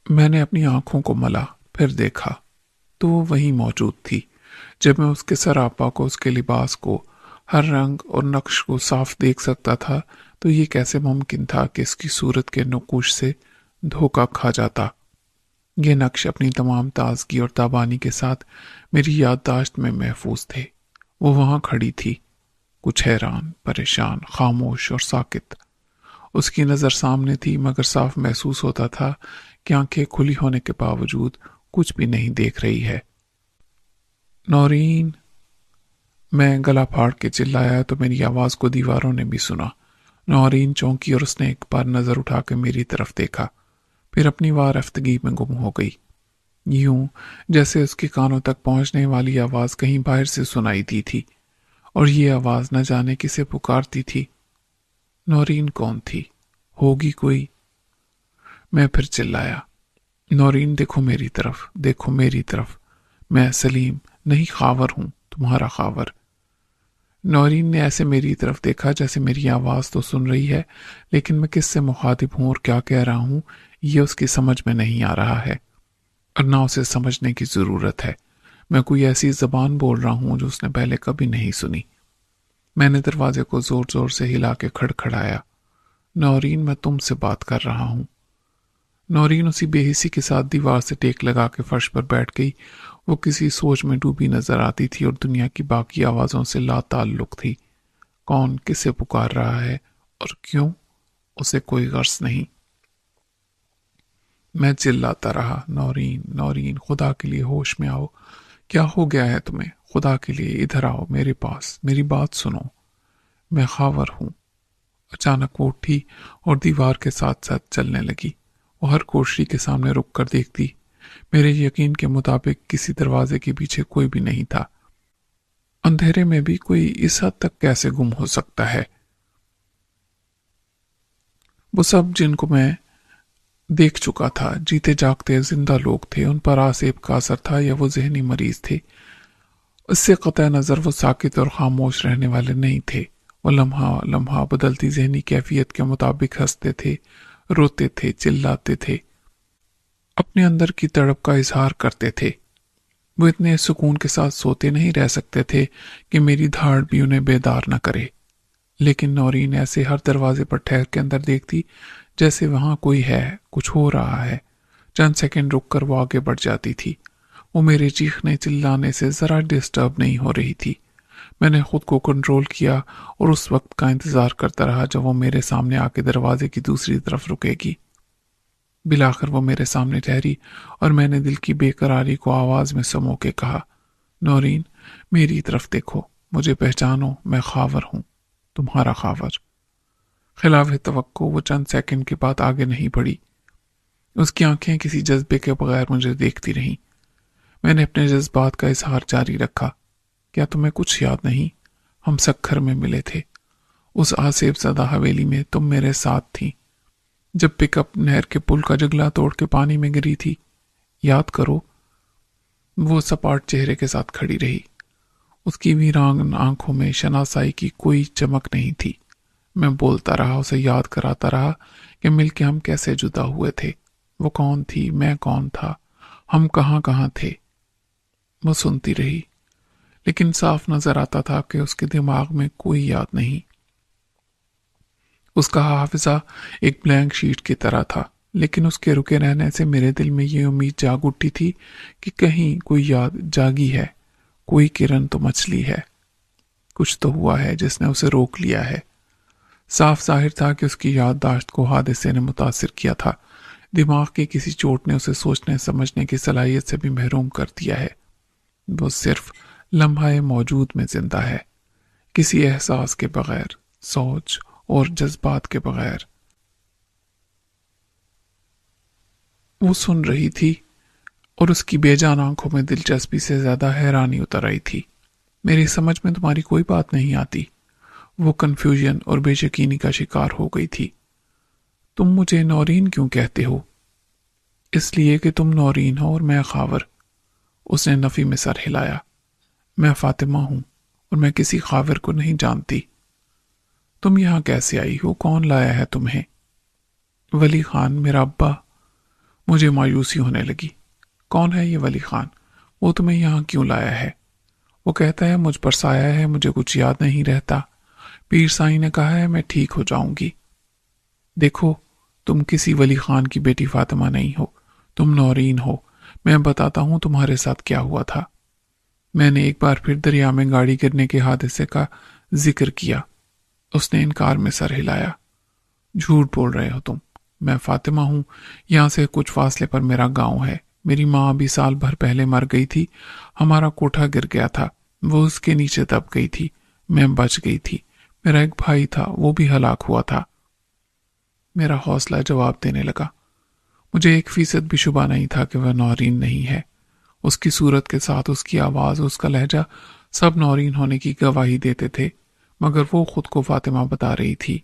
میں نے اپنی آنکھوں کو ملا، پھر دیکھا تو وہ وہیں موجود تھی۔ جب میں اس کے سراپا کو، اس کے لباس کو، ہر رنگ اور نقش کو صاف دیکھ سکتا تھا تو یہ کیسے ممکن تھا کہ اس کی صورت کے نقوش سے دھوکہ کھا جاتا؟ یہ نقش اپنی تمام تازگی اور تابانی کے ساتھ میری یادداشت میں محفوظ تھے۔ وہ وہاں کھڑی تھی، کچھ حیران، پریشان، خاموش اور ساکت۔ اس کی نظر سامنے تھی مگر صاف محسوس ہوتا تھا کہ آنکھیں کھلی ہونے کے باوجود کچھ بھی نہیں دیکھ رہی ہے۔ نورین! میں گلا پھاڑ کے چلایا تو میری آواز کو دیواروں نے بھی سنا۔ نورین چونکی اور اس نے ایک بار نظر اٹھا کے میری طرف دیکھا، پھر اپنی وارفتگی میں گم ہو گئی، یوں جیسے اس کے کانوں تک پہنچنے والی آواز کہیں باہر سے سنائی دی تھی، اور یہ آواز نہ جانے کسے پکارتی تھی۔ نورین کون تھی؟ ہوگی کوئی؟ میں پھر چلایا، نورین دیکھو میری طرف، دیکھو میری طرف، میں سلیم نہیں خاور ہوں، تمہارا خاور۔ نورین نے ایسے میری طرف دیکھا جیسے میری آواز تو سن رہی ہے لیکن میں کس سے مخاطب ہوں اور کیا کہہ رہا ہوں یہ اس کی سمجھ میں نہیں آ رہا ہے، اور نہ اسے سمجھنے کی ضرورت ہے۔ میں کوئی ایسی زبان بول رہا ہوں جو اس نے پہلے کبھی نہیں سنی۔ میں نے دروازے کو زور زور سے ہلا کے کھڑکھڑایا۔ نورین، میں تم سے بات کر رہا ہوں۔ نورین اسی بے حسی کے ساتھ دیوار سے ٹیک لگا کے فرش پر بیٹھ گئی۔ وہ کسی سوچ میں ڈوبی نظر آتی تھی اور دنیا کی باقی آوازوں سے لا تعلق تھی۔ کون کسے پکار رہا ہے اور کیوں، اسے کوئی غرض نہیں۔ میں چلاتا رہا، نورین، نورین، خدا کے لیے ہوش میں آؤ، کیا ہو گیا ہے تمہیں؟ خدا کے لیے ادھر آؤ میرے پاس، میری بات سنو، میں خاور ہوں۔ اچانک وہ اٹھی اور دیوار کے ساتھ ساتھ چلنے لگی۔ وہ ہر کوشری کے سامنے رک کر دیکھتی۔ میرے یقین کے مطابق کسی دروازے کے پیچھے کوئی بھی نہیں تھا۔ اندھیرے میں بھی کوئی اس حد تک کیسے گم ہو سکتا ہے؟ وہ سب جن کو میں دیکھ چکا تھا، جیتے جاگتے زندہ لوگ تھے، ان پر آسیب کا اثر تھا یا وہ ذہنی مریض تھے؟ اس سے قطع نظر وہ ساکت اور خاموش رہنے والے نہیں تھے۔ وہ لمحہ لمحہ بدلتی ذہنی کیفیت کے مطابق ہنستے تھے، روتے تھے، چلاتے تھے، اپنے اندر کی تڑپ کا اظہار کرتے تھے۔ وہ اتنے سکون کے ساتھ سوتے نہیں رہ سکتے تھے کہ میری دھاڑ بھی انہیں بیدار نہ کرے، لیکن نورین ایسے ہر دروازے پر ٹھہر کے اندر دیکھتی جیسے وہاں کوئی ہے، کچھ ہو رہا ہے۔ چند سیکنڈ رک کر وہ آگے بڑھ جاتی تھی۔ وہ میرے چیخنے چلانے سے ذرا ڈسٹرب نہیں ہو رہی تھی۔ میں نے خود کو کنٹرول کیا اور اس وقت کا انتظار کرتا رہا جب وہ میرے سامنے آ کے دروازے کی دوسری طرف رکے گی۔ بالآخر وہ میرے سامنے ٹھہری اور میں نے دل کی بے قراری کو آواز میں سمو کے کہا، نورین، میری طرف دیکھو، مجھے پہچانو، میں خاور ہوں، تمہارا خاور۔ خلاف توقع وہ چند سیکنڈ کے بعد آگے نہیں بڑھی۔ اس کی آنکھیں کسی جذبے کے بغیر مجھے دیکھتی رہیں۔ میں نے اپنے جذبات کا اظہار جاری رکھا، کیا تمہیں کچھ یاد نہیں؟ ہم سکھر میں ملے تھے، اس آسیب زدہ حویلی میں تم میرے ساتھ تھی جب پک اپ نہر کے پل کا جگلا توڑ کے پانی میں گری تھی، یاد کرو۔ وہ سپاٹ چہرے کے ساتھ کھڑی رہی۔ اس کی ویران آنکھوں میں شناسائی کی کوئی چمک نہیں تھی۔ میں بولتا رہا، اسے یاد کراتا رہا کہ مل کے ہم کیسے جدا ہوئے تھے، وہ کون تھی، میں کون تھا، ہم کہاں کہاں تھے۔ وہ سنتی رہی، لیکن صاف نظر آتا تھا کہ اس کے دماغ میں کوئی یاد نہیں۔ اس کا حافظہ ایک بلینک شیٹ کی طرح تھا، لیکن اس کے رکے رہنے سے میرے دل میں یہ امید جاگ اٹھی تھی کہ کہیں کوئی یاد جاگی ہے، کوئی کرن تو مچلی ہے، کچھ تو ہوا ہے جس نے اسے روک لیا ہے۔ صاف ظاہر تھا کہ اس کی یادداشت کو حادثے نے متاثر کیا تھا۔ دماغ کی کسی چوٹ نے اسے سوچنے سمجھنے کی صلاحیت سے بھی محروم کر دیا ہے۔ وہ صرف لمحہ موجود میں زندہ ہے، کسی احساس کے بغیر، سوچ اور جذبات کے بغیر۔ وہ سن رہی تھی اور اس کی بے جان آنکھوں میں دلچسپی سے زیادہ حیرانی اتر آئی تھی۔ میری سمجھ میں تمہاری کوئی بات نہیں آتی۔ وہ کنفیوژن اور بے یقینی کا شکار ہو گئی تھی۔ تم مجھے نورین کیوں کہتے ہو؟ اس لیے کہ تم نورین ہو اور میں خاور۔ اس نے نفی میں سر ہلایا۔ میں فاطمہ ہوں اور میں کسی خاور کو نہیں جانتی۔ تم یہاں کیسے آئی ہو؟ کون لایا ہے تمہیں؟ ولی خان، میرا ابا۔ مجھے مایوسی ہونے لگی۔ کون ہے یہ ولی خان؟ وہ تمہیں یہاں کیوں لایا ہے؟ وہ کہتا ہے مجھ پر سایہ ہے، مجھے کچھ یاد نہیں رہتا۔ پیر سائی نے کہا ہے میں ٹھیک ہو جاؤں گی۔ دیکھو، تم کسی ولی خان کی بیٹی فاطمہ نہیں ہو، تم نورین ہو۔ میں بتاتا ہوں تمہارے ساتھ کیا ہوا تھا۔ میں نے ایک بار پھر دریا میں گاڑی گرنے کے حادثے کا ذکر کیا۔ اس نے انکار میں سر ہلایا۔ جھوٹ بول رہے ہو تم، میں فاطمہ ہوں۔ یہاں سے کچھ فاصلے پر میرا گاؤں ہے۔ میری ماں ابھی سال بھر پہلے مر گئی تھی۔ ہمارا کوٹھا گر گیا تھا، وہ اس کے نیچے دب گئی تھی، میں بچ گئی تھی۔ میرا ایک بھائی تھا، وہ بھی ہلاک ہوا تھا۔ میرا حوصلہ جواب دینے لگا۔ مجھے 1% بھی شبہ نہیں تھا کہ وہ نورین نہیں ہے۔ اس کی صورت کے ساتھ اس کی آواز، اس کا لہجہ، سب نورین ہونے کی گواہی دیتے تھے، مگر وہ خود کو فاطمہ بتا رہی تھی۔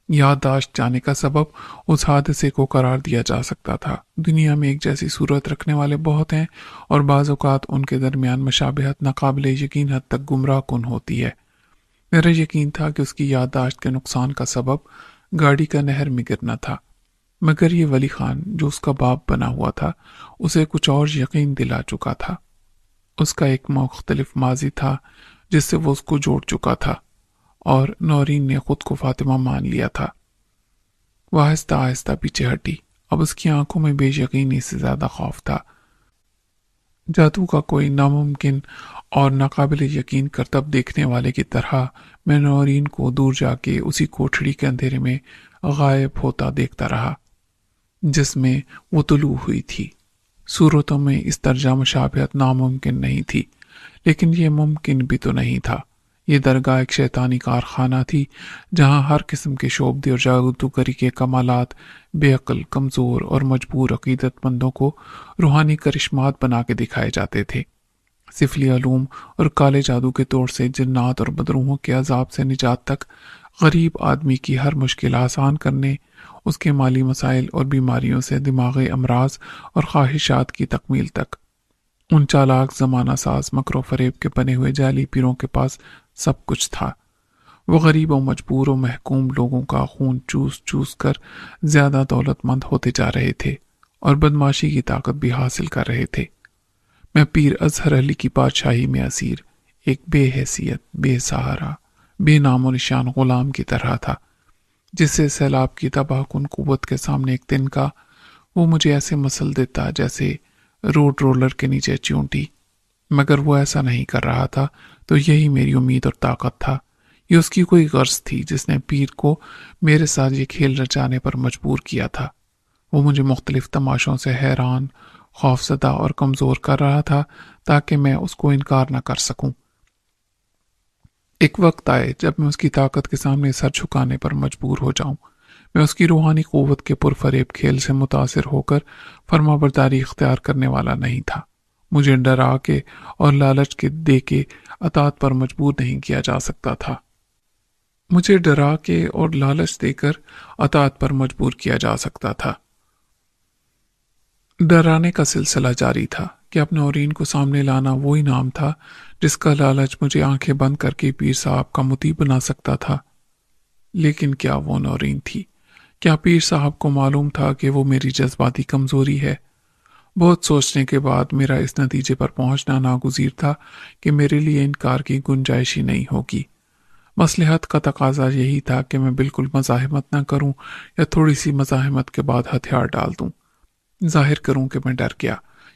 یادداشت جانے کا سبب اس حادثے کو قرار دیا جا سکتا تھا۔ دنیا میں ایک جیسی صورت رکھنے والے بہت ہیں، اور بعض اوقات ان کے درمیان مشابہت ناقابل یقین حد تک گمراہ کن ہوتی ہے۔ میرا یقین تھا کہ اس کی یادداشت کے نقصان کا سبب گاڑی کا نہر میں گرنا تھا، مگر یہ ولی خان جو اس کا باپ بنا ہوا تھا اسے کچھ اور یقین دلا چکا تھا۔ اس کا ایک مختلف ماضی تھا جس سے وہ اس کو جوڑ چکا تھا، اور نورین نے خود کو فاطمہ مان لیا تھا۔ وہ آہستہ آہستہ پیچھے ہٹی۔ اب اس کی آنکھوں میں بے یقینی سے زیادہ خوف تھا۔ جادو کا کوئی ناممکن اور ناقابل یقین کرتب دیکھنے والے کی طرح میں نورین کو دور جا کے اسی کوٹھڑی کے اندھیرے میں غائب ہوتا دیکھتا رہا جس میں وہ طلوع ہوئی تھی۔ صورتوں میں اس درجہ مشابہت ناممکن نہیں تھی، لیکن یہ ممکن بھی تو نہیں تھا۔ یہ درگاہ ایک شیطانی کارخانہ تھی جہاں ہر قسم کے شعبدے اور جادوگری کے کمالات بے عقل، کمزور اور مجبور عقیدت مندوں کو روحانی کرشمات بنا کے دکھائے جاتے تھے۔ سفلی علوم اور کالے جادو کے طور سے جنات اور بدروحوں کے عذاب سے نجات تک، غریب آدمی کی ہر مشکل آسان کرنے، اس کے مالی مسائل اور بیماریوں سے دماغی امراض اور خواہشات کی تکمیل تک، ان چالاک زمانہ ساز مکر و فریب کے بنے ہوئے جعلی پیروں کے پاس سب کچھ تھا۔ وہ غریب و مجبور و محکوم لوگوں کا خون چوس چوس کر زیادہ دولت مند ہوتے جا رہے تھے اور بدماشی کی طاقت بھی حاصل کر رہے تھے۔ میں پیر اظہر علی کی بادشاہی میں اسیر، ایک بے حیثیت، بے سہارا، بے نام و نشان غلام کی طرح تھا، جس سے سیلاب کی تباہ کن قوت کے سامنے ایک تنکا، وہ مجھے ایسے مسل دیتا جیسے روڈ رولر کے نیچے چیونٹی۔ مگر وہ ایسا نہیں کر رہا تھا، تو یہی میری امید اور طاقت تھا۔ یہ اس کی کوئی غرض تھی جس نے پیر کو میرے ساتھ یہ کھیل رچانے پر مجبور کیا تھا۔ وہ مجھے مختلف تماشوں سے حیران، خوفزدہ اور کمزور کر رہا تھا تاکہ میں اس کو انکار نہ کر سکوں۔ ایک وقت آئے جب میں اس کی طاقت کے سامنے سر جھکانے پر مجبور ہو جاؤں۔ میں اس کی روحانی قوت کے پرفریب کھیل سے متاثر ہو کر فرما برداری اختیار کرنے والا نہیں تھا۔ مجھے ڈرا کے اور لالچ کے دے کے اطاعت پر مجبور نہیں کیا جا سکتا تھا۔ مجھے ڈرا کے اور لالچ دے کر اطاعت پر مجبور کیا جا سکتا تھا۔ ڈرانے کا سلسلہ جاری تھا کہ اپنے نورین کو سامنے لانا وہ انعام تھا جس کا لالچ مجھے آنکھیں بند کر کے پیر صاحب کا مطیع بنا سکتا تھا۔ لیکن کیا وہ نورین تھی؟ کیا پیر صاحب کو معلوم تھا کہ وہ میری جذباتی کمزوری ہے؟ بہت سوچنے کے بعد میرا اس نتیجے پر پہنچنا ناگزیر تھا کہ میرے لیے انکار کی گنجائش ہی نہیں ہوگی۔ مصلحت کا تقاضا یہی تھا کہ میں بالکل مزاحمت نہ کروں یا تھوڑی سی مزاحمت کے بعد ہتھیار ڈال دوں، ظاہر کروں کہ میں ڈر گیا،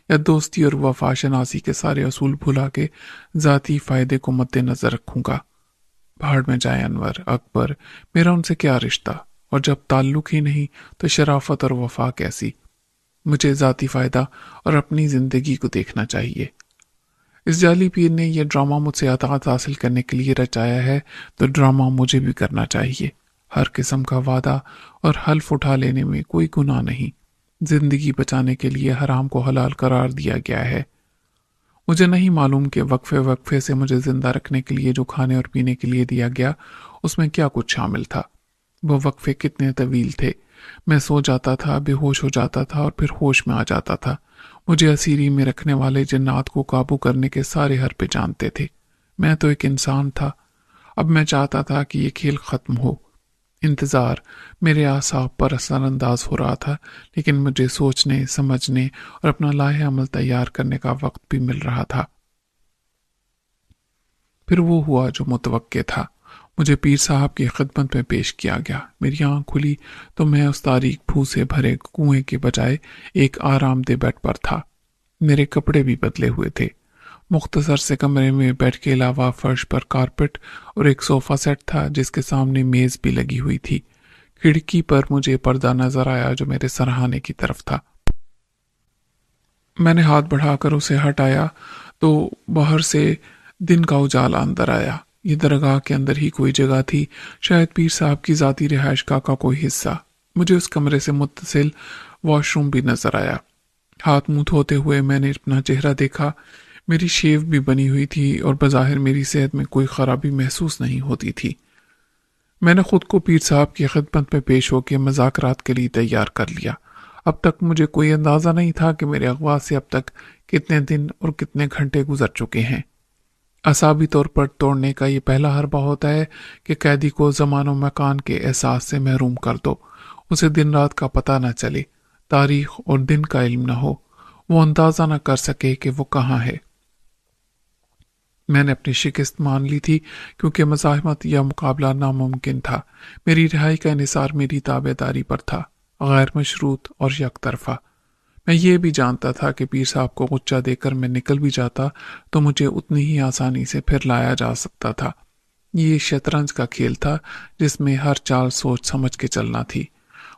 یا دوستی اور وفا شناسی کے سارے اصول بھلا کے ذاتی فائدے کو مد نظر رکھوں گا۔ بھاڑ میں جائے انور، اکبر، میرا ان سے کیا رشتہ؟ اور جب تعلق ہی نہیں تو شرافت اور وفا کیسی؟ مجھے ذاتی فائدہ اور اپنی زندگی کو دیکھنا چاہیے۔ اس جعلی پیر نے یہ ڈرامہ مجھ سے اطاعت حاصل کرنے کے لیے رچایا ہے، تو ڈرامہ مجھے بھی کرنا چاہیے۔ ہر قسم کا وعدہ اور حلف اٹھا لینے میں کوئی گناہ نہیں۔ زندگی بچانے کے لیے حرام کو حلال قرار دیا گیا ہے۔ مجھے نہیں معلوم کہ وقفے وقفے سے مجھے زندہ رکھنے کے لیے جو کھانے اور پینے کے لیے دیا گیا اس میں کیا کچھ شامل تھا۔ وہ وقفے کتنے طویل تھے۔ میں سو جاتا تھا، بے ہوش ہو جاتا تھا اور پھر ہوش میں آ جاتا تھا۔ مجھے اسیری میں رکھنے والے جنات کو قابو کرنے کے سارے حربے جانتے تھے۔ میں تو ایک انسان تھا۔ اب میں چاہتا تھا کہ یہ کھیل ختم ہو۔ انتظار میرے اعصاب پر اثر انداز ہو رہا تھا، لیکن مجھے سوچنے، سمجھنے اور اپنا لاہ عمل تیار کرنے کا وقت بھی مل رہا تھا۔ پھر وہ ہوا جو متوقع تھا، مجھے پیر صاحب کی خدمت میں پیش کیا گیا۔ میری آنکھ کھلی تو میں اس تاریک بھو سے بھرے کنویں کے بجائے ایک آرام دہ بیڈ پر تھا۔ میرے کپڑے بھی بدلے ہوئے تھے۔ مختصر سے کمرے میں بیڈ کے علاوہ فرش پر کارپٹ اور ایک صوفہ سیٹ تھا جس کے سامنے میز بھی لگی ہوئی تھی۔ کھڑکی پر مجھے پردہ نظر آیا جو میرے سرہانے کی طرف تھا۔ میں نے ہاتھ بڑھا کر اسے ہٹایا تو باہر سے دن کا اجالا اندر آیا۔ یہ درگاہ کے اندر ہی کوئی جگہ تھی، شاید پیر صاحب کی ذاتی رہائش گاہ کا کوئی حصہ۔ مجھے اس کمرے سے متصل واش روم بھی نظر آیا۔ ہاتھ منہ دھوتے ہوئے میں نے اپنا چہرہ دیکھا۔ میری شیو بھی بنی ہوئی تھی اور بظاہر میری صحت میں کوئی خرابی محسوس نہیں ہوتی تھی۔ میں نے خود کو پیر صاحب کی خدمت میں پیش ہو کے مذاکرات کے لیے تیار کر لیا۔ اب تک مجھے کوئی اندازہ نہیں تھا کہ میرے اغوا سے اب تک کتنے دن اور کتنے گھنٹے گزر چکے ہیں۔ اعصابی طور پر توڑنے کا یہ پہلا حربہ ہوتا ہے کہ قیدی کو زمان و مکان کے احساس سے محروم کر دو، اسے دن رات کا پتہ نہ چلے، تاریخ اور دن کا علم نہ ہو، وہ اندازہ نہ کر سکے کہ وہ کہاں ہے۔ میں نے اپنی شکست مان لی تھی کیونکہ مزاحمت یا مقابلہ ناممکن تھا۔ میری رہائی کا انحصار میری تابع داری پر تھا، غیر مشروط اور یک طرفہ۔ میں یہ بھی جانتا تھا کہ پیر صاحب کو غچہ دے کر میں نکل بھی جاتا تو مجھے اتنی ہی آسانی سے پھر لایا جا سکتا تھا۔ یہ شطرنج کا کھیل تھا جس میں ہر چال سوچ سمجھ کے چلنا تھی۔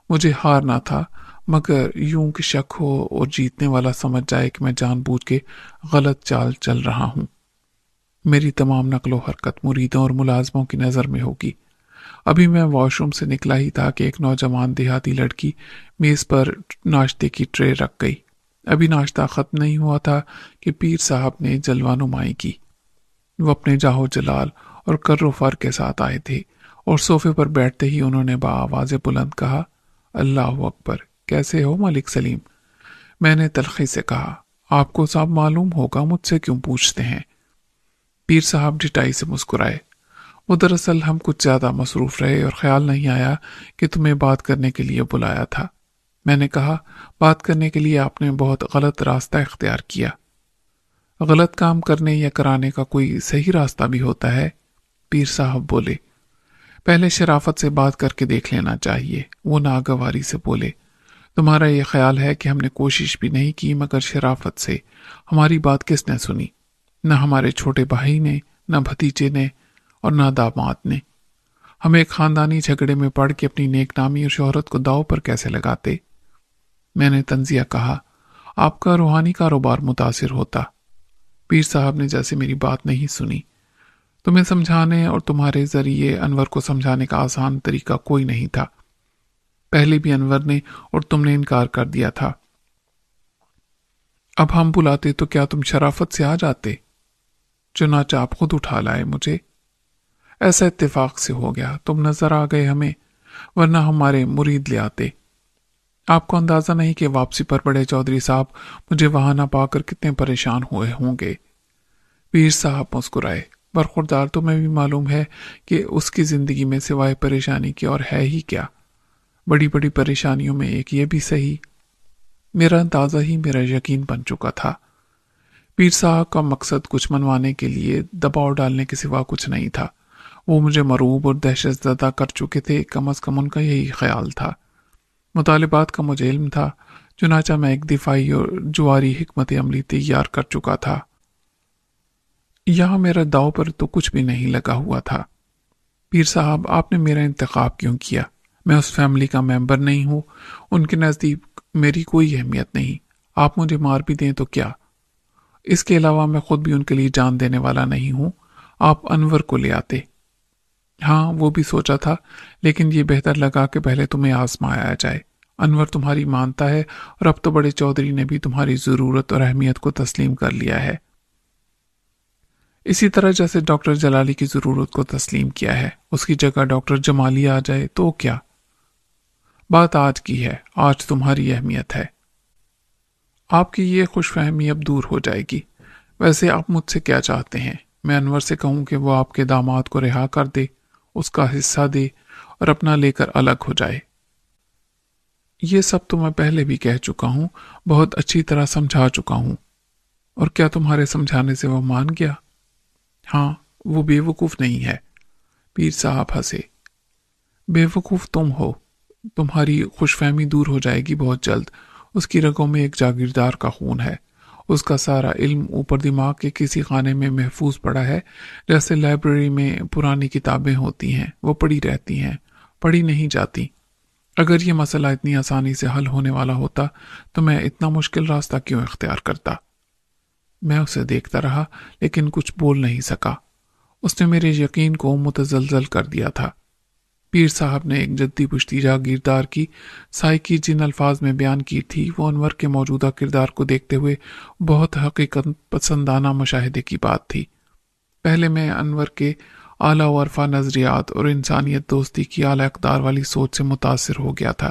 مجھے ہارنا تھا، مگر یوں کہ شک ہو اور جیتنے والا سمجھ جائے کہ میں جان بوجھ کے غلط چال چل رہا ہوں۔ میری تمام نقل و حرکت مریدوں اور ملازموں کی نظر میں ہوگی۔ ابھی میں واش روم سے نکلا ہی تھا کہ ایک نوجوان دیہاتی لڑکی میز پر ناشتے کی ٹرے رکھ گئی۔ ابھی ناشتہ ختم نہیں ہوا تھا کہ پیر صاحب نے جلوہ نمائی کی۔ وہ اپنے جاہو جلال اور کر و فر کے ساتھ آئے تھے اور صوفے پر بیٹھتے ہی انہوں نے بآواز بلند کہا، اللہ اکبر، کیسے ہو ملک سلیم؟ میں نے تلخی سے کہا، آپ کو صاحب معلوم ہوگا، مجھ سے کیوں پوچھتے ہیں؟ پیر صاحب ڈٹائی سے مسکرائے۔ وہ دراصل ہم کچھ زیادہ مصروف رہے اور خیال نہیں آیا کہ تمہیں بات کرنے کے لیے بلایا تھا۔ میں نے کہا، بات کرنے کے لیے آپ نے بہت غلط راستہ اختیار کیا۔ غلط کام کرنے یا کرانے کا کوئی صحیح راستہ بھی ہوتا ہے؟ پیر صاحب بولے۔ پہلے شرافت سے بات کر کے دیکھ لینا چاہیے۔ وہ ناگواری سے بولے، تمہارا یہ خیال ہے کہ ہم نے کوشش بھی نہیں کی مگر شرافت سے؟ ہماری بات کس نے سنی؟ نہ ہمارے چھوٹے بھائی نے، نہ بھتیجے نے اور نہ داماد نے۔ ہم ایک خاندانی جھگڑے میں پڑ کے اپنی نیک نامی اور شہرت کو داؤ پر کیسے لگاتے؟ میں نے طنزیہ کہا، آپ کا روحانی کاروبار متاثر ہوتا۔ پیر صاحب نے جیسے میری بات نہیں سنی۔ تمہیں سمجھانے اور تمہارے ذریعے انور کو سمجھانے کا آسان طریقہ کوئی نہیں تھا۔ پہلے بھی انور نے اور تم نے انکار کر دیا تھا۔ اب ہم بلاتے تو کیا تم شرافت سے آ جاتے؟ چنانچہ آپ خود اٹھا لائے مجھے۔ ایسا اتفاق سے ہو گیا، تم نظر آ گئے ہمیں، ورنہ ہمارے مرید لے آتے۔ آپ کو اندازہ نہیں کہ واپسی پر بڑے چودھری صاحب مجھے وہاں نہ پا کر کتنے پریشان ہوئے ہوں گے۔ پیر صاحب مسکرائے، برخوردار تمہیں بھی معلوم ہے کہ اس کی زندگی میں سوائے پریشانی کی اور ہے ہی کیا؟ بڑی بڑی پریشانیوں میں ایک یہ بھی صحیح۔ میرا اندازہ ہی میرا یقین بن چکا تھا۔ پیر صاحب کا مقصد کچھ منوانے کے لیے دباؤ ڈالنے کے سوا کچھ نہیں تھا۔ وہ مجھے مرعوب اور دہشت زدہ کر چکے تھے، کم از کم ان کا یہی خیال تھا۔ مطالبات کا مجھے علم تھا، چنانچہ میں ایک دفاعی اور جواری حکمت عملی تیار کر چکا تھا۔ یہاں میرا داؤ پر تو کچھ بھی نہیں لگا ہوا تھا۔ پیر صاحب، آپ نے میرا انتخاب کیوں کیا؟ میں اس فیملی کا ممبر نہیں ہوں، ان کے نزدیک میری کوئی اہمیت نہیں۔ آپ مجھے مار بھی دیں تو کیا؟ اس کے علاوہ میں خود بھی ان کے لیے جان دینے والا نہیں ہوں۔ آپ انور کو لے آتے۔ ہاں، وہ بھی سوچا تھا، لیکن یہ بہتر لگا کہ پہلے تمہیں آزمایا جائے۔ انور تمہاری مانتا ہے اور اب تو بڑے چودھری نے بھی تمہاری ضرورت اور اہمیت کو تسلیم کر لیا ہے، اسی طرح جیسے ڈاکٹر جلالی کی ضرورت کو تسلیم کیا ہے۔ اس کی جگہ ڈاکٹر جمالی آ جائے تو کیا؟ بات آج کی ہے، آج تمہاری اہمیت ہے۔ آپ کی یہ خوش فہمی اب دور ہو جائے گی۔ ویسے آپ مجھ سے کیا چاہتے ہیں؟ میں انور سے کہوں کہ وہ آپ کے داماد کو رہا کر دے، اس کا حصہ دے اور اپنا لے کر الگ ہو جائے۔ یہ سب تو میں پہلے بھی کہہ چکا ہوں، بہت اچھی طرح سمجھا چکا ہوں۔ اور کیا تمہارے سمجھانے سے وہ مان گیا؟ ہاں، وہ بے وقوف نہیں ہے۔ پیر صاحب ہنسے۔ بے وقوف تم ہو، تمہاری خوش فہمی دور ہو جائے گی بہت جلد۔ اس کی رگوں میں ایک جاگیردار کا خون ہے، اس کا سارا علم اوپر دماغ کے کسی خانے میں محفوظ پڑا ہے، جیسے لائبریری میں پرانی کتابیں ہوتی ہیں، وہ پڑھی رہتی ہیں، پڑھی نہیں جاتی۔ اگر یہ مسئلہ اتنی آسانی سے حل ہونے والا ہوتا تو میں اتنا مشکل راستہ کیوں اختیار کرتا؟ میں اسے دیکھتا رہا لیکن کچھ بول نہیں سکا۔ اس نے میرے یقین کو متزلزل کر دیا تھا۔ پیر صاحب نے ایک جدی پشتی جاگیردار کی سائیکی جن الفاظ میں بیان کی تھی، وہ انور کے موجودہ کردار کو دیکھتے ہوئے بہت حقیقت پسندانہ مشاہدے کی بات تھی۔ پہلے میں انور کے اعلیٰ و عرفہ نظریات اور انسانیت دوستی کی اعلیٰ اقدار والی سوچ سے متاثر ہو گیا تھا۔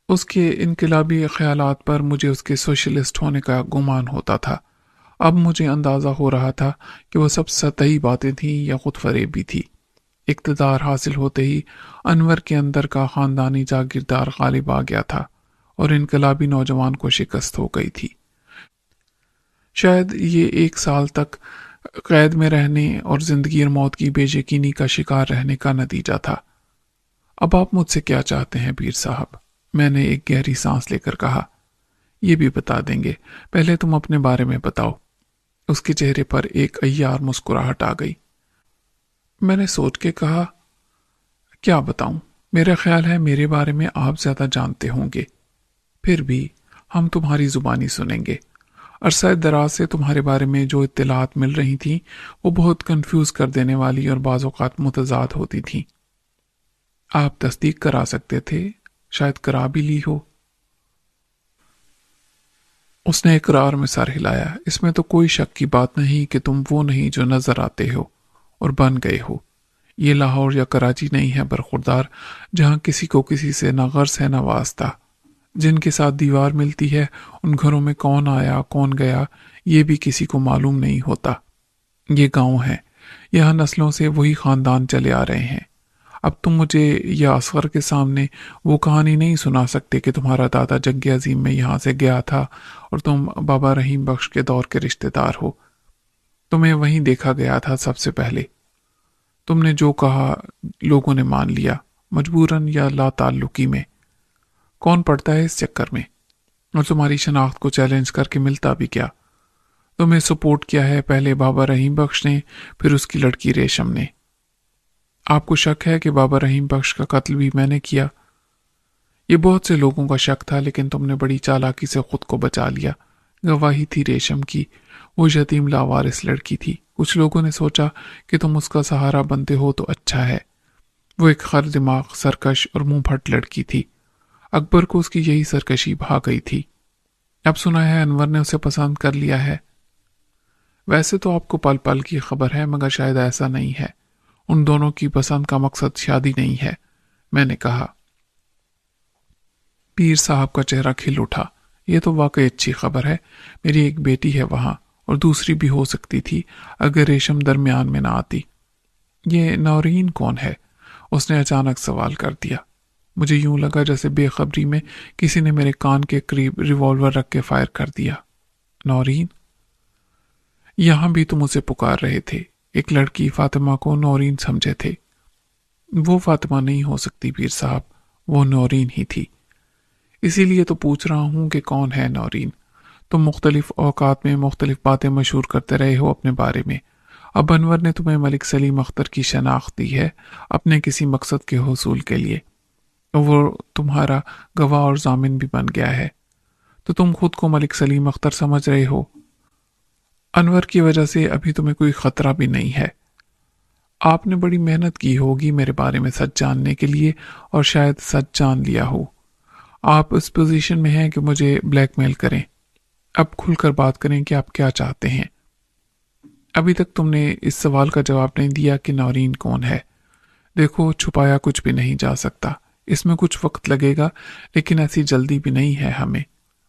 اس کے انقلابی خیالات پر مجھے اس کے سوشلسٹ ہونے کا گمان ہوتا تھا۔ اب مجھے اندازہ ہو رہا تھا کہ وہ سب سطحی باتیں تھیں یا خود فریبی تھی۔ اقتدار حاصل ہوتے ہی انور کے اندر کا خاندانی جاگیردار غالب آ گیا تھا اور انقلابی نوجوان کو شکست ہو گئی تھی۔ شاید یہ 1 سال تک قید میں رہنے اور زندگی اور موت کی بے یقینی کا شکار رہنے کا نتیجہ تھا۔ اب آپ مجھ سے کیا چاہتے ہیں پیر صاحب؟ میں نے ایک گہری سانس لے کر کہا۔ یہ بھی بتا دیں گے، پہلے تم اپنے بارے میں بتاؤ۔ اس کے چہرے پر ایک عیار مسکراہٹ آ گئی۔ میں نے سوچ کے کہا، کیا بتاؤں؟ میرا خیال ہے میرے بارے میں آپ زیادہ جانتے ہوں گے، پھر بھی ہم تمہاری زبانی سنیں گے۔ عرصہ دراز سے تمہارے بارے میں جو اطلاعات مل رہی تھیں وہ بہت کنفیوز کر دینے والی اور بعض اوقات متضاد ہوتی تھیں۔ آپ تصدیق کرا سکتے تھے، شاید کرا بھی لی ہو۔ اس نے اقرار میں سر ہلایا۔ اس میں تو کوئی شک کی بات نہیں کہ تم وہ نہیں جو نظر آتے ہو اور بن گئے ہو۔ یہ لاہور یا کراچی نہیں ہے برخوردار، جہاں کسی کو کسی سے نہ غرض ہے نہ واسطہ۔ جن کے ساتھ دیوار ملتی ہے ان گھروں میں کون آیا کون گیا یہ بھی کسی کو معلوم نہیں ہوتا۔ یہ گاؤں ہے، یہاں نسلوں سے وہی خاندان چلے آ رہے ہیں۔ اب تم مجھے یا اصغر کے سامنے وہ کہانی نہیں سنا سکتے کہ تمہارا دادا جنگ عظیم میں یہاں سے گیا تھا اور تم بابا رحیم بخش کے دور کے رشتہ دار ہو۔ تمہیں وہیں دیکھا گیا تھا سب سے پہلے۔ تم نے جو کہا لوگوں نے مان لیا، مجبوراً یا لا تعلقی میں۔ کون پڑتا ہے اس چکر میں؟ اور تمہاری شناخت کو چیلنج کر کے ملتا بھی کیا؟ تمہیں سپورٹ کیا ہے پہلے بابا رحیم بخش نے، پھر اس کی لڑکی ریشم نے۔ آپ کو شک ہے کہ بابا رحیم بخش کا قتل بھی میں نے کیا؟ یہ بہت سے لوگوں کا شک تھا، لیکن تم نے بڑی چالاکی سے خود کو بچا لیا۔ گواہی تھی ریشم کی، وہ یتیم لاوارث لڑکی تھی۔ کچھ لوگوں نے سوچا کہ تم اس کا سہارا بنتے ہو تو اچھا ہے۔ وہ ایک خر دماغ، سرکش اور منہ پھٹ لڑکی تھی۔ اکبر کو اس کی یہی سرکشی بھا گئی تھی۔ اب سنا ہے انور نے اسے پسند کر لیا ہے۔ ویسے تو آپ کو پل پل کی خبر ہے، مگر شاید ایسا نہیں ہے۔ ان دونوں کی پسند کا مقصد شادی نہیں ہے، میں نے کہا۔ پیر صاحب کا چہرہ کھل اٹھا۔ یہ تو واقعی اچھی خبر ہے۔ میری ایک بیٹی ہے وہاں، اور دوسری بھی ہو سکتی تھی اگر ریشم درمیان میں نہ آتی۔ یہ نورین کون ہے؟ اس نے اچانک سوال کر دیا۔ مجھے یوں لگا جیسے بے خبری میں کسی نے میرے کان کے قریب ریوالور رکھ کے فائر کر دیا۔ نورین؟ یہاں بھی تم اسے پکار رہے تھے۔ ایک لڑکی فاطمہ کو نورین سمجھے تھے۔ وہ فاطمہ نہیں ہو سکتی پیر صاحب، وہ نورین ہی تھی۔ اسی لیے تو پوچھ رہا ہوں کہ کون ہے نورین۔ تم مختلف اوقات میں مختلف باتیں مشہور کرتے رہے ہو اپنے بارے میں۔ اب انور نے تمہیں ملک سلیم اختر کی شناخت دی ہے اپنے کسی مقصد کے حصول کے لیے۔ وہ تمہارا گواہ اور ضامن بھی بن گیا ہے، تو تم خود کو ملک سلیم اختر سمجھ رہے ہو۔ انور کی وجہ سے ابھی تمہیں کوئی خطرہ بھی نہیں ہے۔ آپ نے بڑی محنت کی ہوگی میرے بارے میں سچ جاننے کے لیے، اور شاید سچ جان لیا ہو۔ آپ اس پوزیشن میں ہیں کہ مجھے بلیک میل کریں۔ اب کھل کر بات کریں کہ آپ کیا چاہتے ہیں۔ ابھی تک تم نے اس سوال کا جواب نہیں دیا کہ نورین کون ہے۔ دیکھو، چھپایا کچھ بھی نہیں جا سکتا۔ اس میں کچھ وقت لگے گا، لیکن ایسی جلدی بھی نہیں ہے ہمیں۔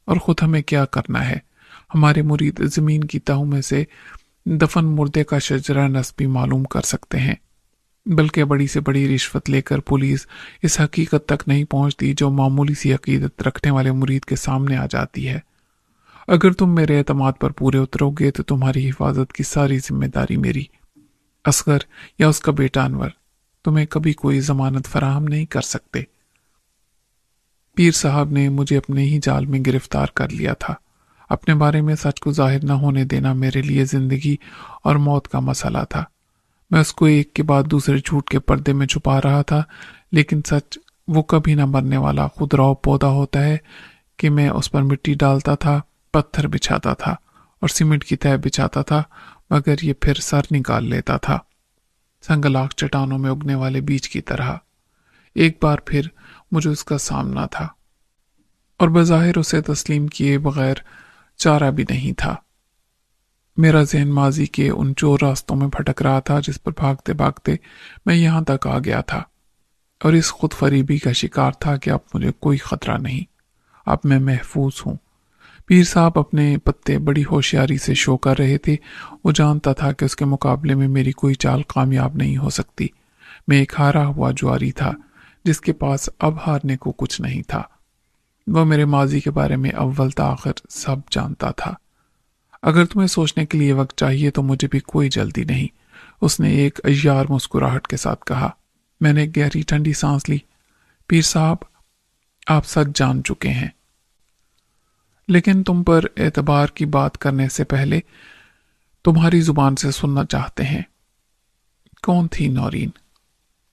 اور خود ہمیں کیا کرنا ہے؟ ہمارے مرید زمین کی تہوں میں سے دفن مردے کا شجرہ نسبی معلوم کر سکتے ہیں۔ بلکہ بڑی سے بڑی رشوت لے کر پولیس اس حقیقت تک نہیں پہنچتی جو معمولی سی عقیدت رکھنے والے مرید کے سامنے آ جاتی ہے۔ اگر تم میرے اعتماد پر پورے اترو گے تو تمہاری حفاظت کی ساری ذمہ داری میری۔ اصغر یا اس کا بیٹا انور تمہیں کبھی کوئی ضمانت فراہم نہیں کر سکتے۔ پیر صاحب نے مجھے اپنے ہی جال میں گرفتار کر لیا تھا۔ اپنے بارے میں سچ کو ظاہر نہ ہونے دینا میرے لیے زندگی اور موت کا مسئلہ تھا۔ میں اس کو ایک کے بعد دوسرے جھوٹ کے پردے میں چھپا رہا تھا، لیکن سچ وہ کبھی نہ مرنے والا خودرو پودا ہوتا ہے کہ میں اس پر مٹی ڈالتا تھا، پتھر بچھاتا تھا اور سیمنٹ کی تہ بچھاتا تھا، مگر یہ پھر سر نکال لیتا تھا، سنگلاخ چٹانوں میں اگنے والے بیج کی طرح۔ ایک بار پھر مجھے اس کا سامنا تھا اور بظاہر اسے تسلیم کیے بغیر چارہ بھی نہیں تھا۔ میرا ذہن ماضی کے ان چور راستوں میں بھٹک رہا تھا جس پر بھاگتے بھاگتے میں یہاں تک آ گیا تھا، اور اس خود فریبی کا شکار تھا کہ اب مجھے کوئی خطرہ نہیں، اب میں محفوظ ہوں۔ پیر صاحب اپنے پتے بڑی ہوشیاری سے شو کر رہے تھے۔ وہ جانتا تھا کہ اس کے مقابلے میں میری کوئی چال کامیاب نہیں ہو سکتی۔ میں ایک ہارا ہوا جواری تھا جس کے پاس اب ہارنے کو کچھ نہیں تھا۔ وہ میرے ماضی کے بارے میں اول تاخر سب جانتا تھا۔ اگر تمہیں سوچنے کے لیے وقت چاہیے تو مجھے بھی کوئی جلدی نہیں، اس نے ایک عیار مسکراہٹ کے ساتھ کہا۔ میں نے گہری ٹھنڈی سانس لی۔ پیر صاحب، آپ سچ جان چکے ہیں، لیکن تم پر اعتبار کی بات کرنے سے پہلے تمہاری زبان سے سننا چاہتے ہیں۔ کون تھی نورین؟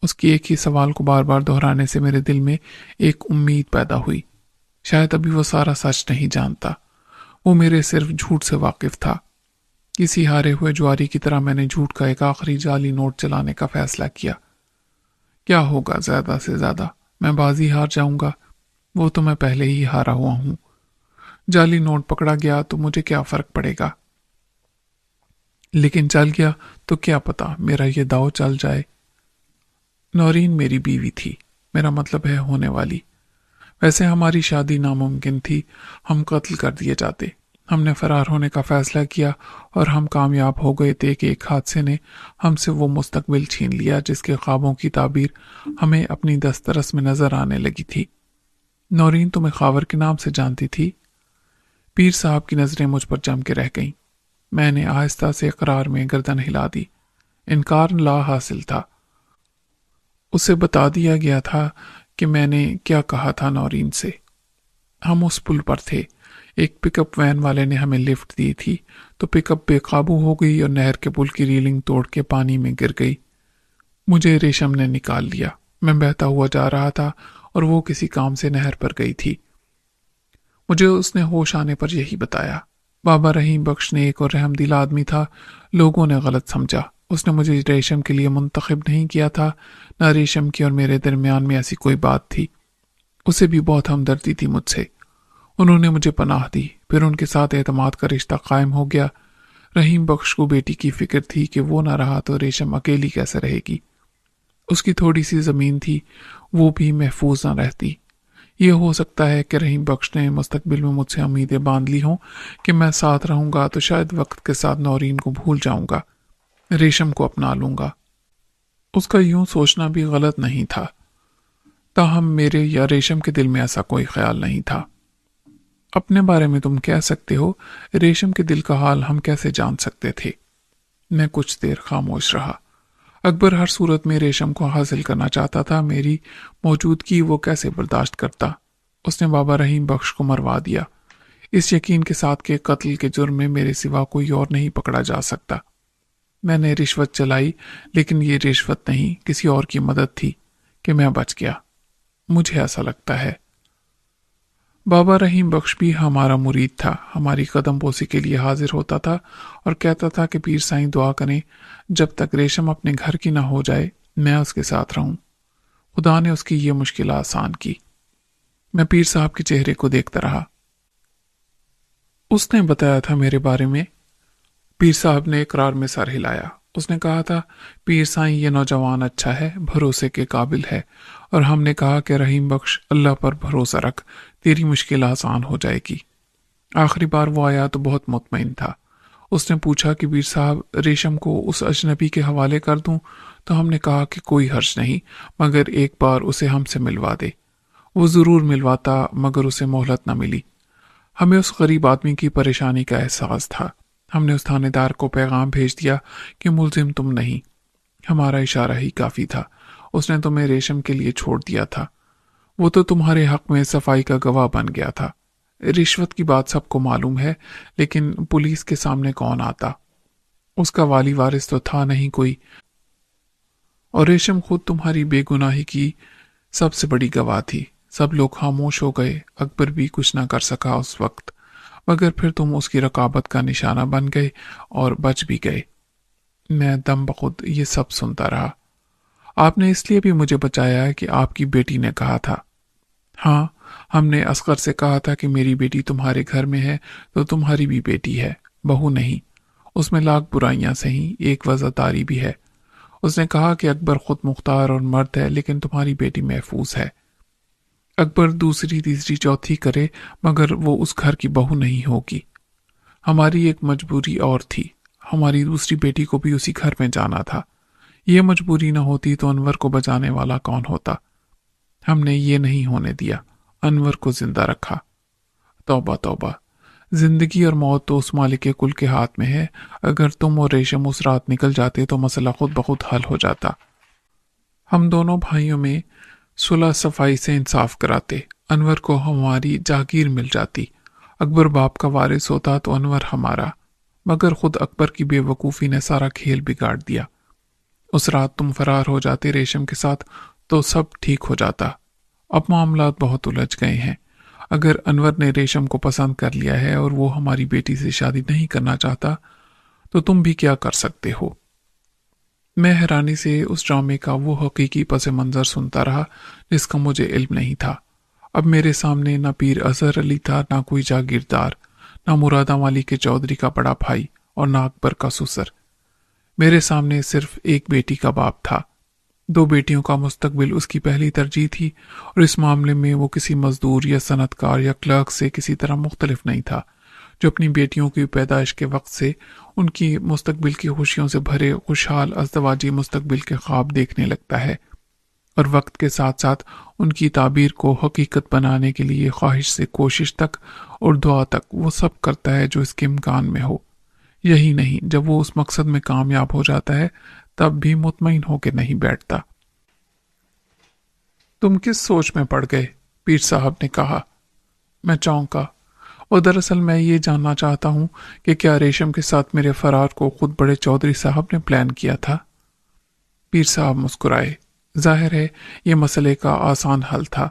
اس کی ایک ہی سوال کو بار بار دہرانے سے میرے دل میں ایک امید پیدا ہوئی۔ شاید ابھی وہ سارا سچ نہیں جانتا، وہ میرے صرف جھوٹ سے واقف تھا۔ کسی ہارے ہوئے جواری کی طرح میں نے جھوٹ کا ایک آخری جعلی نوٹ چلانے کا فیصلہ کیا۔ کیا ہوگا زیادہ سے زیادہ، میں بازی ہار جاؤں گا، وہ تو میں پہلے ہی ہارا ہوا ہوں۔ جعلی نوٹ پکڑا گیا تو مجھے کیا فرق پڑے گا، لیکن چل گیا تو کیا پتا میرا یہ داؤ چل جائے۔ نورین میری بیوی تھی، میرا مطلب ہے ہونے والی۔ ویسے ہماری شادی ناممکن تھی، ہم قتل کر دیے جاتے۔ ہم نے فرار ہونے کا فیصلہ کیا اور ہم کامیاب ہو گئے تھے کہ ایک حادثے نے ہم سے وہ مستقبل چھین لیا جس کے خوابوں کی تعبیر ہمیں اپنی دسترس میں نظر آنے لگی تھی۔ نورین تمہیں خاور کے نام سے جانتی تھی؟ پیر صاحب کی نظریں مجھ پر جم کے رہ گئیں۔ میں نے آہستہ سے اقرار میں گردن ہلا دی۔ انکار لا حاصل تھا۔ اسے بتا دیا گیا تھا کہ میں نے کیا کہا تھا نورین سے۔ ہم اس پل پر تھے، ایک پک اپ وین والے نے ہمیں لفٹ دی تھی تو پک اپ بے قابو ہو گئی اور نہر کے پل کی ریلنگ توڑ کے پانی میں گر گئی۔ مجھے ریشم نے نکال لیا۔ میں بہتا ہوا جا رہا تھا اور وہ کسی کام سے نہر پر گئی تھی۔ مجھے اس نے ہوش آنے پر یہی بتایا۔ بابا رحیم بخش نے ایک اور رحم دل آدمی تھا، لوگوں نے غلط سمجھا۔ اس نے مجھے ریشم کے لیے منتخب نہیں کیا تھا، نہ ریشم کی اور میرے درمیان میں ایسی کوئی بات تھی۔ اسے بھی بہت ہمدردی تھی مجھ سے۔ انہوں نے مجھے پناہ دی، پھر ان کے ساتھ اعتماد کا رشتہ قائم ہو گیا۔ رحیم بخش کو بیٹی کی فکر تھی کہ وہ نہ رہا تو ریشم اکیلی کیسے رہے گی۔ اس کی تھوڑی سی زمین تھی، وہ بھی محفوظ نہ رہتی۔ یہ ہو سکتا ہے کہ رحیم بخش نے مستقبل میں مجھ سے امیدیں باندھ لی ہوں کہ میں ساتھ رہوں گا تو شاید وقت کے ساتھ نورین کو بھول جاؤں گا، ریشم کو اپنا لوں گا۔ اس کا یوں سوچنا بھی غلط نہیں تھا، تاہم میرے یا ریشم کے دل میں ایسا کوئی خیال نہیں تھا۔ اپنے بارے میں تم کہہ سکتے ہو، ریشم کے دل کا حال ہم کیسے جان سکتے تھے؟ میں کچھ دیر خاموش رہا۔ اکبر ہر صورت میں ریشم کو حاصل کرنا چاہتا تھا، میری موجودگی وہ کیسے برداشت کرتا؟ اس نے بابا رحیم بخش کو مروا دیا، اس یقین کے ساتھ کہ قتل کے جرم میں میرے سوا کوئی اور نہیں پکڑا جا سکتا۔ میں نے رشوت چلائی، لیکن یہ رشوت نہیں، کسی اور کی مدد تھی کہ میں بچ گیا، مجھے ایسا لگتا ہے۔ بابا رحیم بخش بھی ہمارا مرید تھا، ہماری قدم بوسی کے لیے حاضر ہوتا تھا اور کہتا تھا کہ پیر سائیں دعا کریں جب تک ریشم اپنے گھر کی نہ ہو جائے میں اس کے ساتھ رہوں۔ خدا نے اس کی یہ مشکل آسان کی۔ میں پیر صاحب کے چہرے کو دیکھتا رہا۔ اس نے بتایا تھا میرے بارے میں؟ پیر صاحب نے اقرار میں سر ہلایا۔ اس نے کہا تھا پیر سائیں یہ نوجوان اچھا ہے، بھروسے کے قابل ہے، اور ہم نے کہا کہ رحیم بخش اللہ پر بھروسہ رکھ، تیری مشکل آسان ہو جائے گی۔ آخری بار وہ آیا تو بہت مطمئن تھا۔ اس نے پوچھا کہ پیر صاحب ریشم کو اس اجنبی کے حوالے کر دوں تو ہم نے کہا کہ کوئی حرج نہیں، مگر ایک بار اسے ہم سے ملوا دے۔ وہ ضرور ملواتا، مگر اسے مہلت نہ ملی۔ ہمیں اس غریب آدمی کی پریشانی کا احساس تھا۔ ہم نے اس تھانے دار کو پیغام بھیج دیا کہ ملزم تم نہیں۔ ہمارا اشارہ ہی کافی تھا، اس نے تمہیں ریشم کے لیے چھوڑ دیا تھا۔ وہ تو تمہارے حق میں صفائی کا گواہ بن گیا تھا۔ رشوت کی بات سب کو معلوم ہے، لیکن پولیس کے سامنے کون آتا؟ اس کا والی وارث تو تھا نہیں کوئی، اور ریشم خود تمہاری بے گناہی کی سب سے بڑی گواہ تھی۔ سب لوگ خاموش ہو گئے، اکبر بھی کچھ نہ کر سکا اس وقت، مگر پھر تم اس کی رقابت کا نشانہ بن گئے اور بچ بھی گئے۔ میں دم بخود یہ سب سنتا رہا۔ آپ نے اس لیے بھی مجھے بچایا ہے کہ آپ کی بیٹی نے کہا تھا۔ ہاں، ہم نے اصغر سے کہا تھا کہ میری بیٹی تمہارے گھر میں ہے تو تمہاری بھی بیٹی ہے، بہو نہیں۔ اس میں لاکھ برائیاں سہیں، ایک وفاداری بھی ہے۔ اس نے کہا کہ اکبر خود مختار اور مرد ہے، لیکن تمہاری بیٹی محفوظ ہے۔ اکبر دوسری تیسری چوتھی کرے، مگر وہ اس گھر کی بہو نہیں ہوگی۔ ہماری ایک مجبوری اور تھی، ہماری دوسری بیٹی کو بھی اسی گھر میں جانا تھا۔ یہ مجبوری نہ ہوتی تو انور کو بچانے والا کون ہوتا؟ ہم نے یہ نہیں ہونے دیا، انور کو زندہ رکھا۔ توبہ توبہ، زندگی اور موت تو اس مالک کل کے ہاتھ میں ہے۔ اگر تم اور ریشم اس رات نکل جاتے تو مسئلہ خود بخود حل ہو جاتا۔ ہم دونوں بھائیوں میں صلح صفائی سے انصاف کراتے، انور کو ہماری جاگیر مل جاتی۔ اکبر باپ کا وارث ہوتا تو انور ہمارا، مگر خود اکبر کی بے وقوفی نے سارا کھیل بگاڑ دیا۔ اس رات تم فرار ہو جاتے ریشم کے ساتھ تو سب ٹھیک ہو جاتا۔ اب معاملات بہت الجھ گئے ہیں۔ اگر انور نے ریشم کو پسند کر لیا ہے اور وہ ہماری بیٹی سے شادی نہیں کرنا چاہتا تو تم بھی کیا کر سکتے ہو؟ میں حیرانی سے اس ڈرامے کا وہ حقیقی پس منظر سنتا رہا جس کا مجھے علم نہیں تھا۔ اب میرے سامنے نہ پیر اظہر علی تھا، نہ کوئی جاگیردار، نہ مرادہ والی کے چودھری کا بڑا بھائی، اور نہ اکبر کا سسر۔ میرے سامنے صرف ایک بیٹی کا باپ تھا۔ دو بیٹیوں کا مستقبل اس کی پہلی ترجیح تھی، اور اس معاملے میں وہ کسی مزدور یا صنعت کار یا کلرک سے کسی طرح مختلف نہیں تھا، جو اپنی بیٹیوں کی پیدائش کے وقت سے ان کی مستقبل کی خوشیوں سے بھرے خوشحال ازدواجی مستقبل کے خواب دیکھنے لگتا ہے، اور وقت کے ساتھ ساتھ ان کی تعبیر کو حقیقت بنانے کے لیے خواہش سے کوشش تک اور دعا تک وہ سب کرتا ہے جو اس کے امکان میں ہو۔ یہی نہیں، جب وہ اس مقصد میں کامیاب ہو جاتا ہے تب بھی مطمئن ہو کے نہیں بیٹھتا۔ تم کس سوچ میں پڑ گئے؟ پیر صاحب نے کہا۔ میں چونکا، اور دراصل میں یہ جاننا چاہتا ہوں کہ کیا ریشم کے ساتھ میرے فرار کو خود بڑے چودھری صاحب نے پلان کیا تھا؟ پیر صاحب مسکرائے۔ ظاہر ہے یہ مسئلے کا آسان حل تھا۔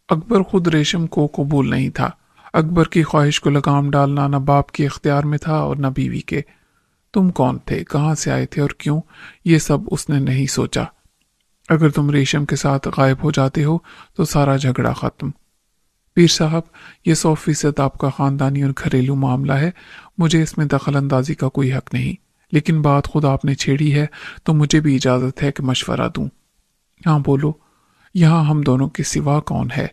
اکبر خود ریشم کو قبول نہیں تھا۔ اکبر کی خواہش کو لگام ڈالنا نہ باپ کے اختیار میں تھا اور نہ بیوی کے۔ تم کون تھے، کہاں سے آئے تھے اور کیوں، یہ سب اس نے نہیں سوچا۔ اگر تم ریشم کے ساتھ غائب ہو جاتے ہو تو سارا جھگڑا ختم۔ پیر صاحب، یہ 100% آپ کا خاندانی اور گھریلو معاملہ ہے، مجھے اس میں دخل اندازی کا کوئی حق نہیں، لیکن بات خود آپ نے چھیڑی ہے تو مجھے بھی اجازت ہے کہ مشورہ دوں۔ ہاں بولو، یہاں ہم دونوں کے سوا کون ہے؟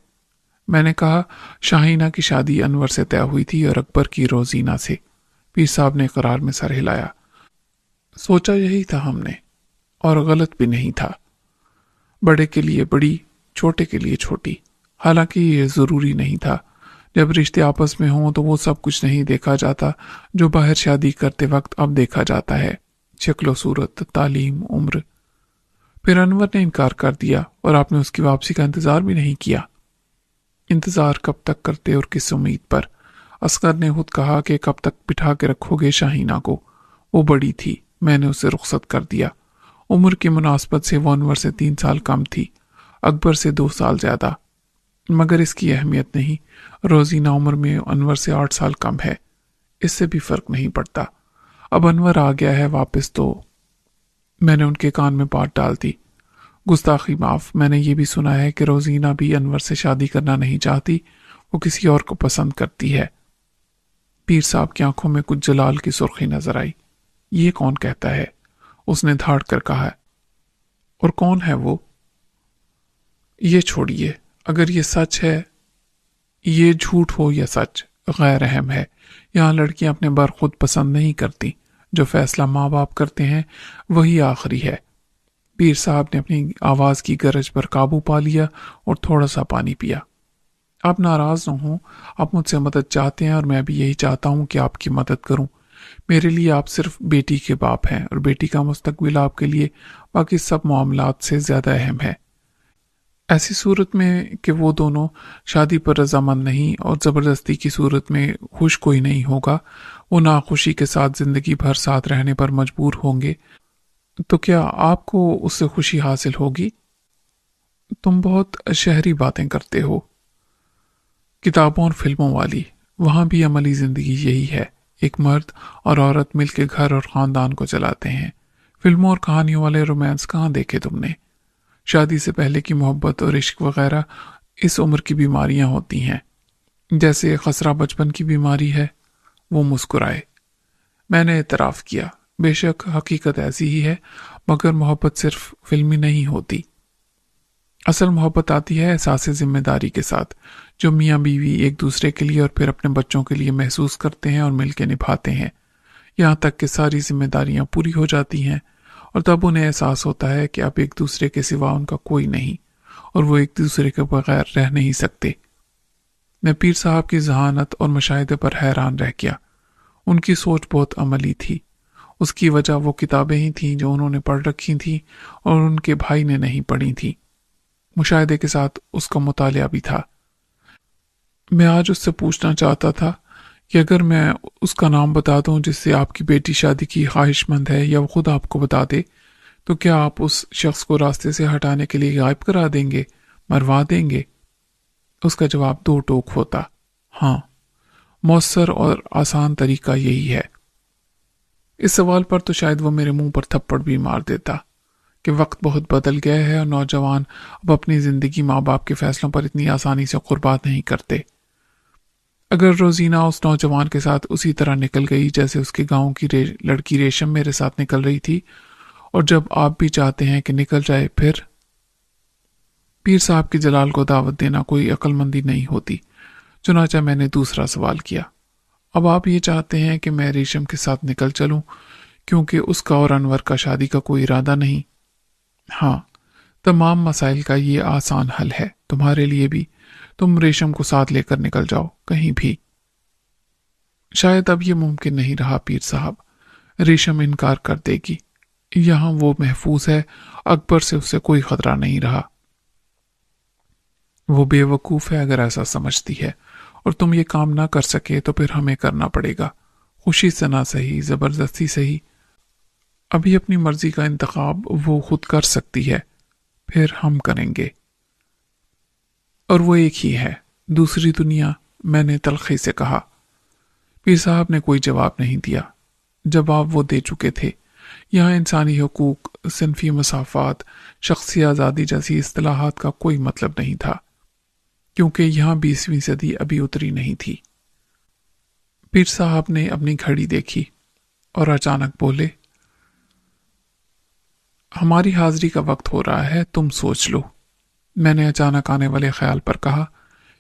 میں نے کہا، شاہینہ کی شادی انور سے طے ہوئی تھی اور اکبر کی روزینہ سے۔ پیر صاحب نے اقرار میں سر ہلایا۔ سوچا یہی تھا ہم نے، اور غلط بھی نہیں تھا۔ بڑے کے لیے بڑی، چھوٹے کے لیے چھوٹی، حالانکہ یہ ضروری نہیں تھا۔ جب رشتے آپس میں ہوں تو وہ سب کچھ نہیں دیکھا جاتا جو باہر شادی کرتے وقت اب دیکھا جاتا ہے، شکل و صورت، تعلیم، عمر۔ پھر انور نے انکار کر دیا اور آپ نے اس کی واپسی کا انتظار بھی نہیں کیا۔ انتظار کب تک کرتے اور کس امید پر؟ اصغر نے خود کہا کہ کب تک بٹھا کے رکھو گے شاہینہ کو؟ وہ بڑی تھی، میں نے اسے رخصت کر دیا۔ عمر کی مناسبت سے وہ انور سے 3 سال کم تھی، اکبر سے 2 سال زیادہ، مگر اس کی اہمیت نہیں۔ روزینہ عمر میں انور سے 8 سال کم ہے، اس سے بھی فرق نہیں پڑتا۔ اب انور آ گیا ہے واپس تو… میں نے ان کے کان میں بات ڈال دی۔ گستاخی معاف، میں نے یہ بھی سنا ہے کہ روزینہ بھی انور سے شادی کرنا نہیں چاہتی، وہ کسی اور کو پسند کرتی ہے۔ پیر صاحب کی آنکھوں میں کچھ جلال کی سرخی نظر آئی۔ یہ کون کہتا ہے؟ اس نے دھاڑ کر کہا۔ اور کون ہے وہ؟ یہ چھوڑیے، اگر یہ سچ ہے، یہ جھوٹ ہو یا سچ، غیر اہم ہے۔ یہاں لڑکیاں اپنے بر خود پسند نہیں کرتی، جو فیصلہ ماں باپ کرتے ہیں وہی آخری ہے۔ پیر صاحب نے اپنی آواز کی گرج پر قابو پا لیا اور تھوڑا سا پانی پیا۔ آپ ناراض نہ ہوں، آپ مجھ سے مدد چاہتے ہیں اور میں بھی یہی چاہتا ہوں کہ آپ کی مدد کروں۔ میرے لیے آپ صرف بیٹی کے باپ ہیں اور بیٹی کا مستقبل آپ کے لیے باقی سب معاملات سے زیادہ اہم ہے۔ ایسی صورت میں کہ وہ دونوں شادی پر رضامند نہیں اور زبردستی کی صورت میں خوش کوئی نہیں ہوگا، وہ ناخوشی کے ساتھ زندگی بھر ساتھ رہنے پر مجبور ہوں گے، تو کیا آپ کو اس سے خوشی حاصل ہوگی؟ تم بہت شہری باتیں کرتے ہو، کتابوں اور فلموں والی۔ وہاں بھی عملی زندگی یہی ہے، ایک مرد اور عورت مل کے گھر اور خاندان کو چلاتے ہیں۔ فلموں اور کہانیوں والے رومانس کہاں دیکھے تم نے؟ شادی سے پہلے کی محبت اور عشق وغیرہ اس عمر کی بیماریاں ہوتی ہیں، جیسے خسرہ بچپن کی بیماری ہے۔ وہ مسکرائے۔ میں نے اعتراف کیا، بے شک حقیقت ایسی ہی ہے، مگر محبت صرف فلمی نہیں ہوتی۔ اصل محبت آتی ہے احساس ذمہ داری کے ساتھ، جو میاں بیوی ایک دوسرے کے لیے اور پھر اپنے بچوں کے لیے محسوس کرتے ہیں اور مل کے نبھاتے ہیں، یہاں تک کہ ساری ذمہ داریاں پوری ہو جاتی ہیں، اور تب انہیں احساس ہوتا ہے کہ اب ایک دوسرے کے سوا ان کا کوئی نہیں اور وہ ایک دوسرے کے بغیر رہ نہیں سکتے۔ میں پیر صاحب کی ذہانت اور مشاہدے پر حیران رہ گیا۔ ان کی سوچ بہت عملی تھی۔ اس کی وجہ وہ کتابیں ہی تھیں جو انہوں نے پڑھ رکھی تھیں اور ان کے بھائی نے نہیں پڑھی تھیں۔ مشاہدے کے ساتھ اس کا مطالعہ بھی تھا۔ میں آج اس سے پوچھنا چاہتا تھا کہ اگر میں اس کا نام بتا دوں جس سے آپ کی بیٹی شادی کی خواہش مند ہے، یا وہ خود آپ کو بتا دے، تو کیا آپ اس شخص کو راستے سے ہٹانے کے لیے غائب کرا دیں گے، مروا دیں گے؟ اس کا جواب دو ٹوک ہوتا، ہاں، مؤثر اور آسان طریقہ یہی ہے۔ اس سوال پر تو شاید وہ میرے منہ پر تھپڑ بھی مار دیتا کہ وقت بہت بدل گیا ہے اور نوجوان اب اپنی زندگی ماں باپ کے فیصلوں پر اتنی آسانی سے قربات نہیں کرتے۔ اگر روزینہ اس نوجوان کے ساتھ اسی طرح نکل گئی جیسے اس کے گاؤں کی لڑکی ریشم میرے ساتھ نکل رہی تھی، اور جب آپ بھی چاہتے ہیں کہ نکل جائے، پھر پیر صاحب کی جلال کو دعوت دینا کوئی عقل مندی نہیں ہوتی، چنانچہ میں نے دوسرا سوال کیا۔ اب آپ یہ چاہتے ہیں کہ میں ریشم کے ساتھ نکل چلوں کیونکہ اس کا اور انور کا شادی کا کوئی ارادہ نہیں؟ ہاں، تمام مسائل کا یہ آسان حل ہے، تمہارے لیے بھی۔ تم ریشم کو ساتھ لے کر نکل جاؤ کہیں بھی۔ شاید اب یہ ممکن نہیں رہا پیر صاحب، ریشم انکار کر دے گی۔ یہاں وہ محفوظ ہے، اکبر سے اسے کوئی خطرہ نہیں رہا۔ وہ بے وقوف ہے اگر ایسا سمجھتی ہے، اور تم یہ کام نہ کر سکے تو پھر ہمیں کرنا پڑے گا، خوشی سے نہ صحیح، زبردستی صحیح۔ ابھی اپنی مرضی کا انتخاب وہ خود کر سکتی ہے، پھر ہم کریں گے۔ اور وہ ایک ہی ہے، دوسری دنیا، میں نے تلخی سے کہا۔ پیر صاحب نے کوئی جواب نہیں دیا۔ جواب وہ دے چکے تھے۔ یہاں انسانی حقوق، صنفی مسافات، شخصی آزادی جیسی اصطلاحات کا کوئی مطلب نہیں تھا، کیونکہ یہاں 20ویں صدی ابھی اتری نہیں تھی۔ پیر صاحب نے اپنی گھڑی دیکھی اور اچانک بولے، ہماری حاضری کا وقت ہو رہا ہے، تم سوچ لو۔ میں نے اچانک آنے والے خیال پر کہا،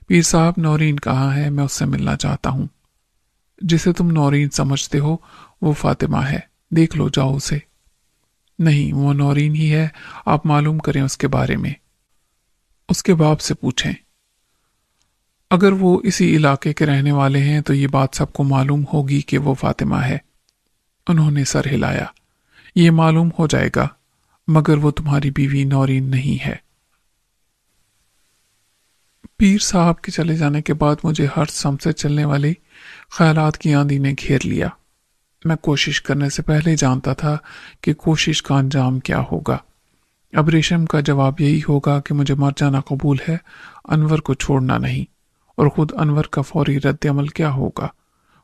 پیر صاحب، نورین کہاں ہے؟ میں اس سے ملنا چاہتا ہوں۔ جسے تم نورین سمجھتے ہو وہ فاطمہ ہے، دیکھ لو، جاؤ اسے۔ نہیں، وہ نورین ہی ہے، آپ معلوم کریں اس کے بارے میں، اس کے باپ سے پوچھیں۔ اگر وہ اسی علاقے کے رہنے والے ہیں تو یہ بات سب کو معلوم ہوگی کہ وہ فاطمہ ہے۔ انہوں نے سر ہلایا۔ یہ معلوم ہو جائے گا، مگر وہ تمہاری بیوی نورین نہیں ہے۔ پیر صاحب کے چلے جانے کے بعد مجھے ہر سمت سے چلنے والی خیالات کی آندھی نے گھیر لیا۔ میں کوشش کرنے سے پہلے جانتا تھا کہ کوشش کا انجام کیا ہوگا۔ اب ریشم کا جواب یہی ہوگا کہ مجھے مر جانا قبول ہے، انور کو چھوڑنا نہیں، اور خود انور کا فوری رد عمل کیا ہوگا؟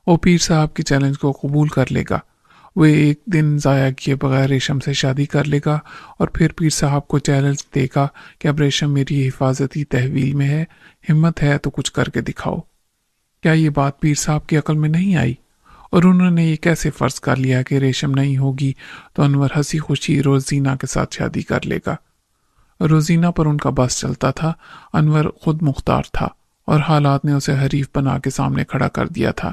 وہ پیر صاحب کی چیلنج کو قبول کر لے گا، وہ ایک دن ضائع کیے بغیر ریشم سے شادی کر لے گا، اور پھر پیر صاحب کو چیلنج دے گا کہ اب ریشم میری حفاظتی تحویل میں ہے، ہمت ہے تو کچھ کر کے دکھاؤ۔ کیا یہ بات پیر صاحب کی عقل میں نہیں آئی؟ اور انہوں نے یہ کیسے فرض کر لیا کہ ریشم نہیں ہوگی تو انور ہنسی خوشی روزینہ کے ساتھ شادی کر لے گا؟ روزینہ پر ان کا بس چلتا تھا، انور خود مختار تھا، اور حالات نے اسے حریف بنا کے سامنے کھڑا کر دیا تھا۔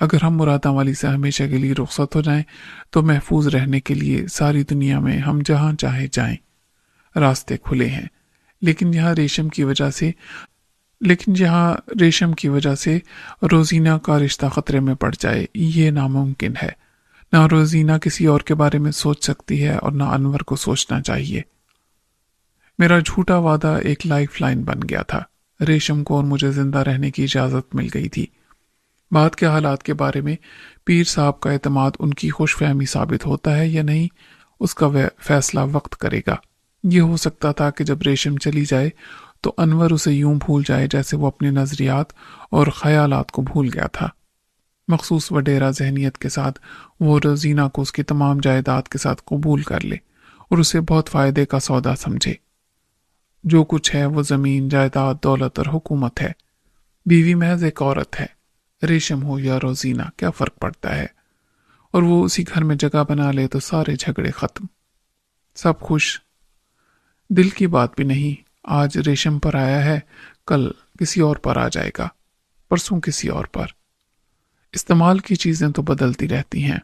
اگر ہم مرادہ والی سے ہمیشہ کے لیے رخصت ہو جائیں تو محفوظ رہنے کے لیے ساری دنیا میں ہم جہاں چاہے جائیں، راستے کھلے ہیں۔ لیکن یہاں ریشم کی وجہ سے روزینہ کا رشتہ خطرے میں پڑ جائے، یہ ناممکن ہے۔ نہ روزینہ کسی اور کے بارے میں سوچ سکتی ہے اور نہ انور کو سوچنا چاہیے۔ میرا جھوٹا وعدہ ایک لائف لائن بن گیا تھا۔ ریشم کو اور مجھے زندہ رہنے کی اجازت مل گئی تھی۔ بعد کے حالات کے بارے میں پیر صاحب کا اعتماد ان کی خوش فہمی ثابت ہوتا ہے یا نہیں، اس کا فیصلہ وقت کرے گا۔ یہ ہو سکتا تھا کہ جب ریشم چلی جائے تو انور اسے یوں بھول جائے جیسے وہ اپنے نظریات اور خیالات کو بھول گیا تھا۔ مخصوص وڈیرا ذہنیت کے ساتھ وہ روزینہ کو اس کی تمام جائیداد کے ساتھ قبول کر لے اور اسے بہت فائدے کا سودا سمجھے۔ جو کچھ ہے وہ زمین، جائیداد، دولت اور حکومت ہے۔ بیوی محض ایک عورت ہے، ریشم ہو یا روزینہ، کیا فرق پڑتا ہے؟ اور وہ اسی گھر میں جگہ بنا لے تو سارے جھگڑے ختم، سب خوش۔ دل کی بات بھی نہیں، آج ریشم پر آیا ہے، کل کسی اور پر آ جائے گا، پرسوں کسی اور پر۔ استعمال کی چیزیں تو بدلتی رہتی ہیں۔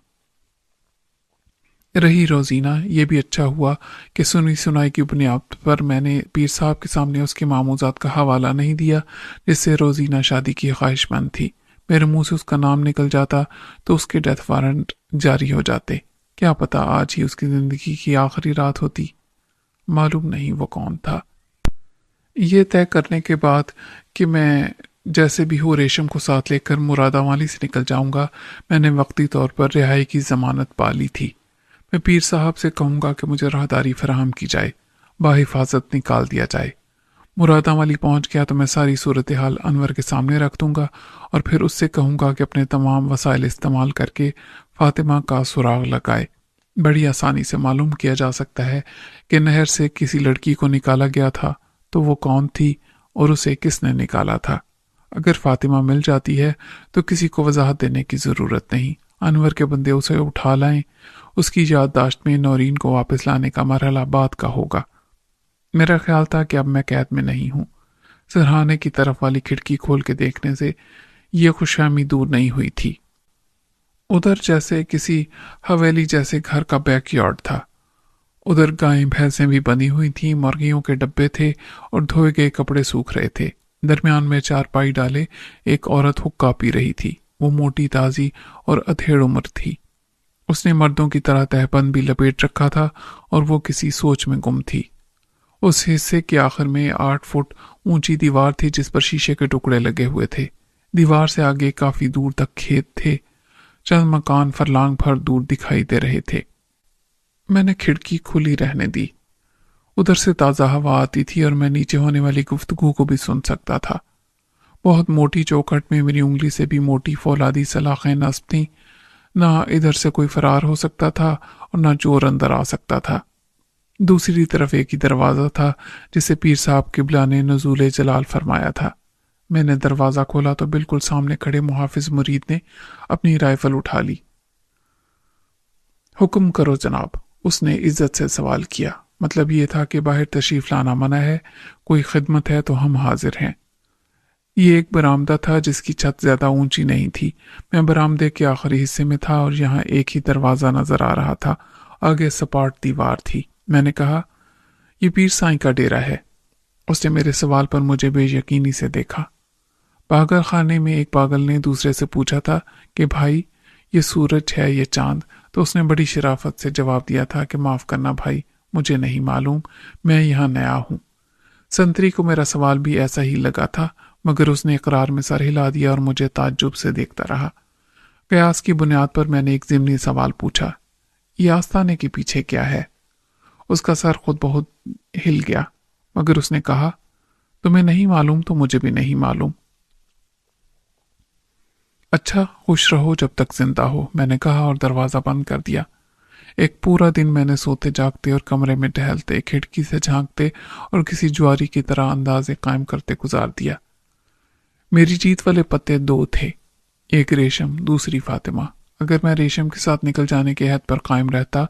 رہی روزینہ، یہ بھی اچھا ہوا کہ سنی سنائی کی بنیاد پر میں نے پیر صاحب کے سامنے اس کے معموزات کا حوالہ نہیں دیا جس سے روزینہ شادی کی خواہش مند تھی۔ میرے منہ سے اس کا نام نکل جاتا تو اس کے ڈیتھ وارنٹ جاری ہو جاتے۔ کیا پتا آج ہی اس کی زندگی کی آخری رات ہوتی۔ معلوم نہیں وہ کون تھا۔ یہ طے کرنے کے بعد کہ میں جیسے بھی ہو ریشم کو ساتھ لے کر مرادہ والی سے نکل جاؤں گا، میں نے وقتی طور پر رہائی کی ضمانت پا لی تھی۔ میں پیر صاحب سے کہوں گا کہ مجھے راہداری فراہم کی جائے، بحفاظت نکال دیا جائے۔ مرادہ والی پہنچ گیا تو میں ساری صورتحال انور کے سامنے رکھ دوں گا اور پھر اس سے کہوں گا کہ اپنے تمام وسائل استعمال کر کے فاطمہ کا سراغ لگائے۔ بڑی آسانی سے معلوم کیا جا سکتا ہے کہ نہر سے کسی لڑکی کو نکالا گیا تھا تو وہ کون تھی اور اسے کس نے نکالا تھا۔ اگر فاطمہ مل جاتی ہے تو کسی کو وضاحت دینے کی ضرورت نہیں، انور کے بندے اسے اٹھا لائیں۔ اس کی یادداشت میں نورین کو واپس لانے کا مرحلہ بعد کا ہوگا۔ میرا خیال تھا کہ اب میں قید میں نہیں ہوں۔ سرہانے کی طرف والی کھڑکی کھول کے دیکھنے سے یہ خوشفہمی دور نہیں ہوئی تھی۔ ادھر جیسے کسی حویلی جیسے گھر کا بیک یارڈ تھا۔ ادھر گائیں بھینسیں بھی بندھی ہوئی تھیں، مرغیوں کے ڈبے تھے اور دھوئے گئے کپڑے سوکھ رہے تھے۔ درمیان میں چارپائی ڈالے ایک عورت حقہ پی رہی تھی۔ وہ موٹی تازی اور ادھیڑ عمر تھی۔ اس نے مردوں کی طرح تہبند بھی لپیٹ رکھا تھا اور وہ کسی سوچ میں گم تھی۔ اس حصے کے آخر میں 8 فٹ اونچی دیوار تھی جس پر شیشے کے ٹکڑے لگے ہوئے تھے۔ دیوار سے آگے کافی دور تک کھیت تھے۔ چند مکان فرلانگ بھر دور دکھائی دے رہے تھے۔ میں نے کھڑکی کھلی رہنے دی۔ ادھر سے تازہ ہوا آتی تھی اور میں نیچے ہونے والی گفتگو کو بھی سن سکتا تھا۔ بہت موٹی چوکھٹ میں میری انگلی سے بھی موٹی فولادی سلاخیں نصب تھیں۔ نہ ادھر سے کوئی فرار ہو سکتا تھا اور نہ چور اندر آ سکتا تھا۔ دوسری طرف ایک ہی دروازہ تھا جسے پیر صاحب قبلہ نے نزول جلال فرمایا تھا۔ میں نے دروازہ کھولا تو بالکل سامنے کھڑے محافظ مرید نے اپنی رائفل اٹھا لی۔ حکم کرو جناب، اس نے عزت سے سوال کیا۔ مطلب یہ تھا کہ باہر تشریف لانا منع ہے، کوئی خدمت ہے تو ہم حاضر ہیں۔ یہ ایک برآمدہ تھا جس کی چھت زیادہ اونچی نہیں تھی۔ میں برآمدے کے آخری حصے میں تھا اور یہاں ایک ہی دروازہ نظر آ رہا تھا، آگے سپاٹ دیوار تھی۔ میں نے کہا، یہ پیر سائیں کا ڈیرا ہے۔ اس نے میرے سوال پر مجھے بے یقینی سے دیکھا۔ پاگل خانے میں ایک پاگل نے دوسرے سے پوچھا تھا کہ بھائی یہ سورج ہے یہ چاند، تو اس نے بڑی شرافت سے جواب دیا تھا کہ معاف کرنا بھائی، مجھے نہیں معلوم، میں یہاں نیا ہوں۔ سنتری کو میرا سوال بھی ایسا ہی لگا تھا، مگر اس نے اقرار میں سر ہلا دیا اور مجھے تعجب سے دیکھتا رہا۔ قیاس کی بنیاد پر میں نے ایک ضمنی سوال پوچھا، یہ آستانے کے پیچھے کیا ہے؟ اس کا سر خود بہت ہل گیا، مگر اس نے کہا، تمہیں نہیں معلوم تو مجھے بھی نہیں معلوم۔ اچھا، خوش رہو جب تک زندہ ہو، میں نے کہا اور دروازہ بند کر دیا۔ ایک پورا دن میں نے سوتے جاگتے اور کمرے میں ٹہلتے، کھڑکی سے جھانکتے اور کسی جواری کی طرح اندازے قائم کرتے گزار دیا۔ میری جیت والے پتے 2 تھے، ایک ریشم، دوسری فاطمہ۔ اگر میں ریشم کے ساتھ نکل جانے کے عہد پر قائم رہتا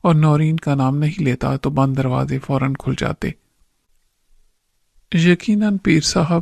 اور نورین کا نام نہیں لیتا تو بند دروازے فوراً کھل جاتے۔ یقیناً پیر صاحب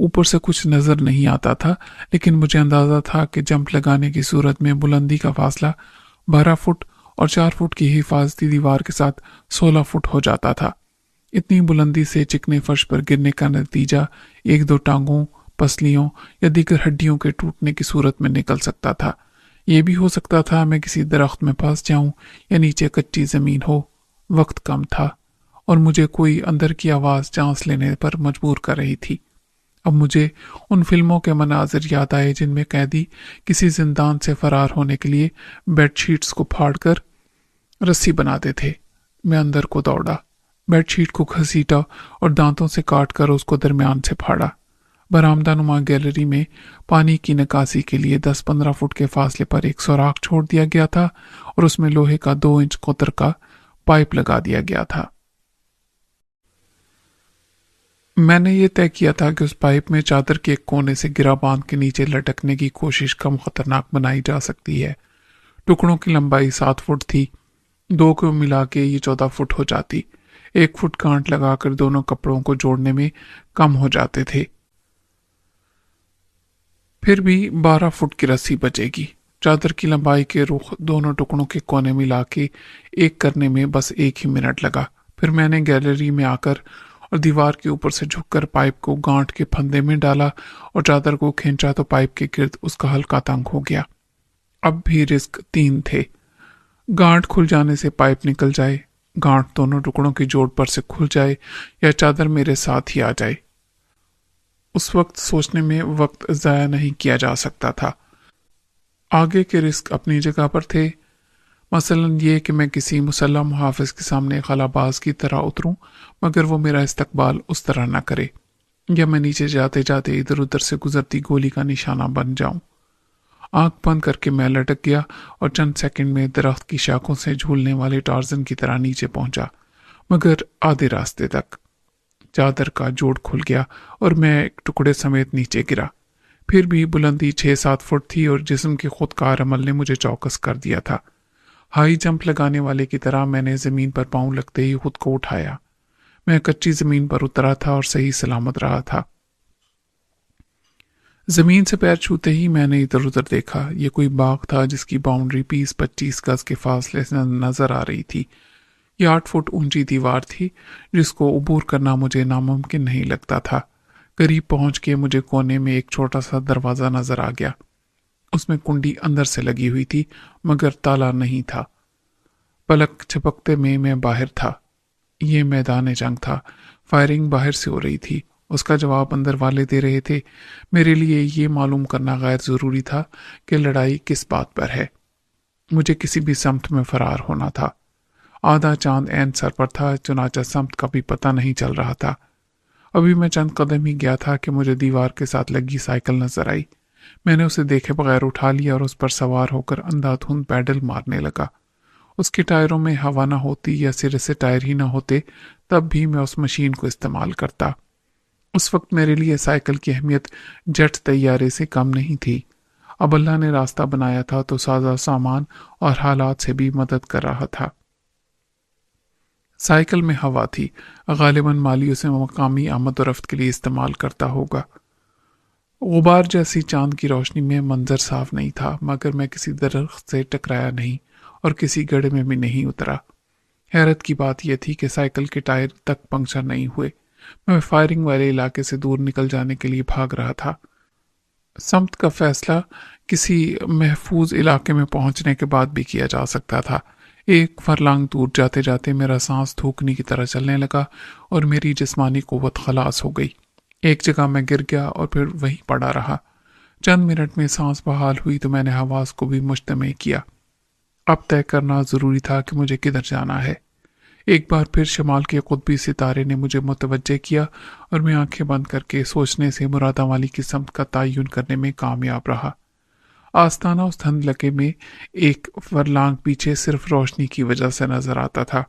اوپر سے کچھ نظر نہیں آتا تھا، لیکن مجھے اندازہ تھا کہ جمپ لگانے کی صورت میں بلندی کا فاصلہ 12 فٹ اور 4 فٹ کی حفاظتی دیوار کے ساتھ 16 فٹ ہو جاتا تھا۔ اتنی بلندی سے چکنے فرش پر گرنے کا نتیجہ ایک دو ٹانگوں، پسلیوں یا دیگر ہڈیوں کے ٹوٹنے کی صورت میں نکل سکتا تھا۔ یہ بھی ہو سکتا تھا میں کسی درخت میں پھنس جاؤں یا نیچے کچی زمین ہو۔ وقت کم تھا اور مجھے کوئی اندر کی آواز چانس لینے پر مجبور کر رہی تھی۔ اب مجھے ان فلموں کے مناظر یاد آئے جن میں قیدی کسی زندان سے فرار ہونے کے لیے بیڈ شیٹس کو پھاڑ کر رسی بناتے تھے۔ میں اندر کو دوڑا، بیڈ شیٹ کو گھسیٹا اور دانتوں سے کاٹ کر اس کو درمیان سے پھاڑا۔ برآمدہ نما گیلری میں پانی کی نکاسی کے لیے 10-15 فٹ کے فاصلے پر ایک سوراخ چھوڑ دیا گیا تھا اور اس میں لوہے کا 2 انچ قطر کا پائپ لگا دیا گیا تھا۔ میں نے یہ طے کیا تھا کہ اس پائپ میں چادر کے ایک کونے سے گرا باندھ کے نیچے لٹکنے کی کوشش کم خطرناک بنائی جا سکتی ہے۔ ٹکڑوں کی لمبائی 7 فٹ تھی، 2 کو ملا کے یہ 14 فٹ ہو جاتی۔ 1 فٹ گانٹ لگا کر دونوں کپڑوں کو جوڑنے میں کم ہو جاتے تھے، پھر بھی 12 فٹ کی رسی بچے گی۔ چادر کی لمبائی کے رخ دونوں ٹکڑوں کے کونے ملا کے ایک کرنے میں بس 1 ہی منٹ لگا۔ پھر میں نے گیلری میں آ کر اور دیوار کے اوپر سے جھک کر پائپ کو گانٹ کے پھندے میں ڈالا اور چادر کو کھینچا تو پائپ کے گرد اس کا ہلکا تنگ ہو گیا۔ اب بھی رسک 3 تھے، گانٹ کھل جانے سے پائپ نکل جائے، گانٹ دونوں ٹکڑوں کی جوڑ پر سے کھل جائے یا چادر میرے ساتھ ہی آ جائے۔ اس وقت سوچنے میں وقت ضائع نہیں کیا جا سکتا تھا۔ آگے کے رسک اپنی جگہ پر تھے، مثلا یہ کہ میں کسی مسلح محافظ کے سامنے خلاباز کی طرح اتروں مگر وہ میرا استقبال اس طرح نہ کرے، یا میں نیچے جاتے جاتے ادھر ادھر سے گزرتی گولی کا نشانہ بن جاؤں۔ آنکھ بند کر کے میں لٹک گیا اور چند سیکنڈ میں درخت کی شاخوں سے جھولنے والے ٹارزن کی طرح نیچے پہنچا، مگر آدھے راستے تک چادر کا جوڑ کھل گیا اور میں ایک ٹکڑے سمیت نیچے گرا۔ پھر بھی بلندی 6-7 فٹ تھی اور جسم کے خود کار عمل نے مجھے چوکس کر دیا تھا۔ ہائی جمپ لگانے والے کی طرح میں نے زمین پر پاؤں لگتے ہی خود کو اٹھایا۔ میں کچی زمین پر اترا تھا اور صحیح سلامت رہا تھا۔ زمین سے پیر چھوتے ہی میں نے ادھر ادھر دیکھا۔ یہ کوئی باغ تھا جس کی باؤنڈری 20-25 گز کے فاصلے سے نظر آ رہی تھی۔ یہ 8 فٹ اونچی دیوار تھی جس کو عبور کرنا مجھے ناممکن نہیں لگتا تھا۔ قریب پہنچ کے مجھے کونے میں ایک چھوٹا سا دروازہ نظر آ گیا۔ اس میں کنڈی اندر سے لگی ہوئی تھی مگر تالا نہیں تھا۔ پلک چھپکتے میں باہر تھا۔ یہ میدان جنگ تھا، فائرنگ باہر سے ہو رہی تھی۔ اس کا جواب اندر والے دے رہے تھے۔ میرے لیے یہ معلوم کرنا غیر ضروری تھا کہ لڑائی کس بات پر ہے۔ مجھے کسی بھی سمت میں فرار ہونا تھا۔ آدھا چاند عین سر پر تھا، چنانچہ سمت کا بھی پتہ نہیں چل رہا تھا۔ ابھی میں چند قدم ہی گیا تھا کہ مجھے دیوار کے ساتھ لگی سائیکل نظر آئی۔ میں نے اسے دیکھے بغیر اٹھا لیا اور اس پر سوار ہو کر اندھا دھند پیڈل مارنے لگا۔ اس کے ٹائروں میں ہوا نہ ہوتی یا سرے سے ٹائر ہی نہ ہوتے تب بھی میں اس مشین کو استعمال کرتا۔ اس وقت میرے لیے سائیکل کی اہمیت جیٹ طیارے سے کم نہیں تھی۔ اب اللہ نے راستہ بنایا تھا تو سازا سامان اور حالات سے بھی مدد کر رہا تھا۔ سائیکل میں ہوا تھی، غالباً مالی اسے مقامی آمد و رفت کے لیے استعمال کرتا ہوگا۔ غبار جیسی چاند کی روشنی میں منظر صاف نہیں تھا مگر میں کسی درخت سے ٹکرایا نہیں اور کسی گڑھے میں بھی نہیں اترا۔ حیرت کی بات یہ تھی کہ سائیکل کے ٹائر تک پنکچر نہیں ہوئے۔ میں فائرنگ والے علاقے سے دور نکل جانے کے لیے بھاگ رہا تھا۔ سمت کا فیصلہ کسی محفوظ علاقے میں پہنچنے کے بعد بھی کیا جا سکتا تھا۔ ایک فرلانگ دور جاتے جاتے میرا سانس تھوکنے کی طرح چلنے لگا اور میری جسمانی قوت خلاص ہو گئی۔ ایک جگہ میں گر گیا اور پھر وہیں پڑا رہا۔ چند منٹ میں سانس بحال ہوئی تو میں نے حواس کو بھی مجتمع کیا۔ اب طے کرنا ضروری تھا کہ مجھے کدھر جانا ہے۔ ایک بار پھر شمال کے قطبی ستارے نے مجھے متوجہ کیا اور میں آنکھیں بند کر کے سوچنے سے مرادہ والی کی سمت کا تعین کرنے میں کامیاب رہا۔ آستانہ اس دھندلکے میں ایک فرلانگ پیچھے صرف روشنی کی وجہ سے نظر آتا تھا۔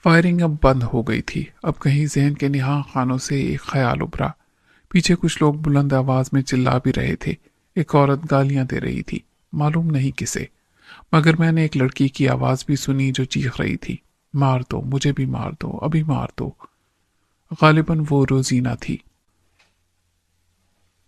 فائرنگ اب بند ہو گئی تھی۔ اب کہیں ذہن کے نہاں خانوں سے ایک خیال ابھرا۔ پیچھے کچھ لوگ بلند آواز میں چلا بھی رہے تھے۔ ایک عورت گالیاں دے رہی تھی، معلوم نہیں کسے، مگر میں نے ایک لڑکی کی آواز بھی سنی جو چیخ رہی تھی، مار دو، مجھے بھی مار دو، ابھی مار دو۔ غالباً وہ روزینہ تھی۔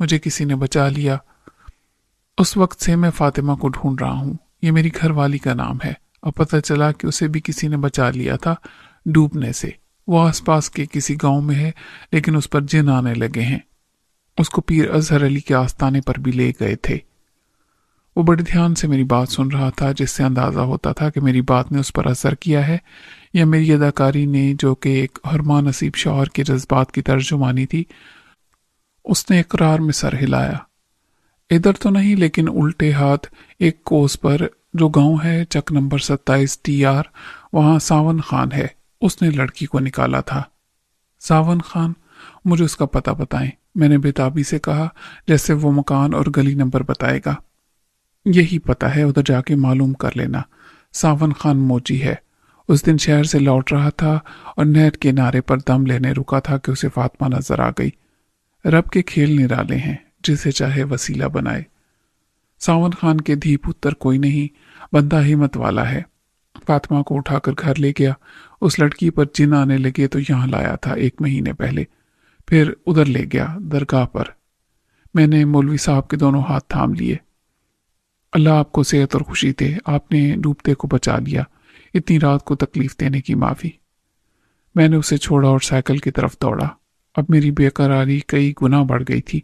مجھے کسی نے بچا لیا۔ اس وقت سے میں فاطمہ کو ڈھونڈ رہا ہوں۔ یہ میری گھر والی کا نام ہے، اور پتہ چلا کہ اسے بھی کسی نے بچا لیا تھا ڈوبنے سے۔ وہ آس پاس کے کسی گاؤں میں ہے، لیکن اس پر جن آنے لگے ہیں۔ اس کو پیر اظہر علی کے آستانے پر بھی لے گئے تھے۔ وہ بڑے دھیان سے میری بات سن رہا تھا، جس سے اندازہ ہوتا تھا کہ میری بات نے اس پر اثر کیا ہے، یا میری اداکاری نے، جو کہ ایک حرما نصیب شوہر کے جذبات کی ترجمانی تھی۔ اس نے اقرار میں سر ہلایا۔ ادھر تو نہیں، لیکن الٹے ہاتھ ایک کوس پر جو گاؤں ہے، چک نمبر 27 TR، وہاں ساون خان ہے۔ اس نے لڑکی کو نکالا تھا۔ ساون خان؟ مجھے اس کا پتہ بتائیں، میں نے بےتابی سے کہا، جیسے وہ مکان اور گلی نمبر بتائے گا۔ یہی پتہ ہے، ادھر جا کے معلوم کر لینا۔ ساون خان موچی ہے۔ اس دن شہر سے لوٹ رہا تھا اور نہر کے کنارے پر دم لینے رکا تھا کہ اسے فاطمہ نظر آ گئی۔ رب کے کھیل نرالے ہیں، جسے چاہے وسیلہ بنائے۔ ساون خان کے دھی پتر کوئی نہیں، بندہ ہمت والا ہے۔ فاطمہ کو اٹھا کر گھر لے گیا۔ اس لڑکی پر جن آنے لگے تو یہاں لایا تھا 1 مہینے پہلے، پھر ادھر لے گیا درگاہ پر۔ میں نے مولوی صاحب کے دونوں ہاتھ تھام لیے۔ اللہ آپ کو صحت اور خوشی دے، آپ نے ڈوبتے کو بچا لیا، اتنی رات کو تکلیف دینے کی معافی۔ میں نے اسے چھوڑا اور سائیکل کی طرف دوڑا۔ اب میری بے قراری کئی گنا بڑھ گئی تھی۔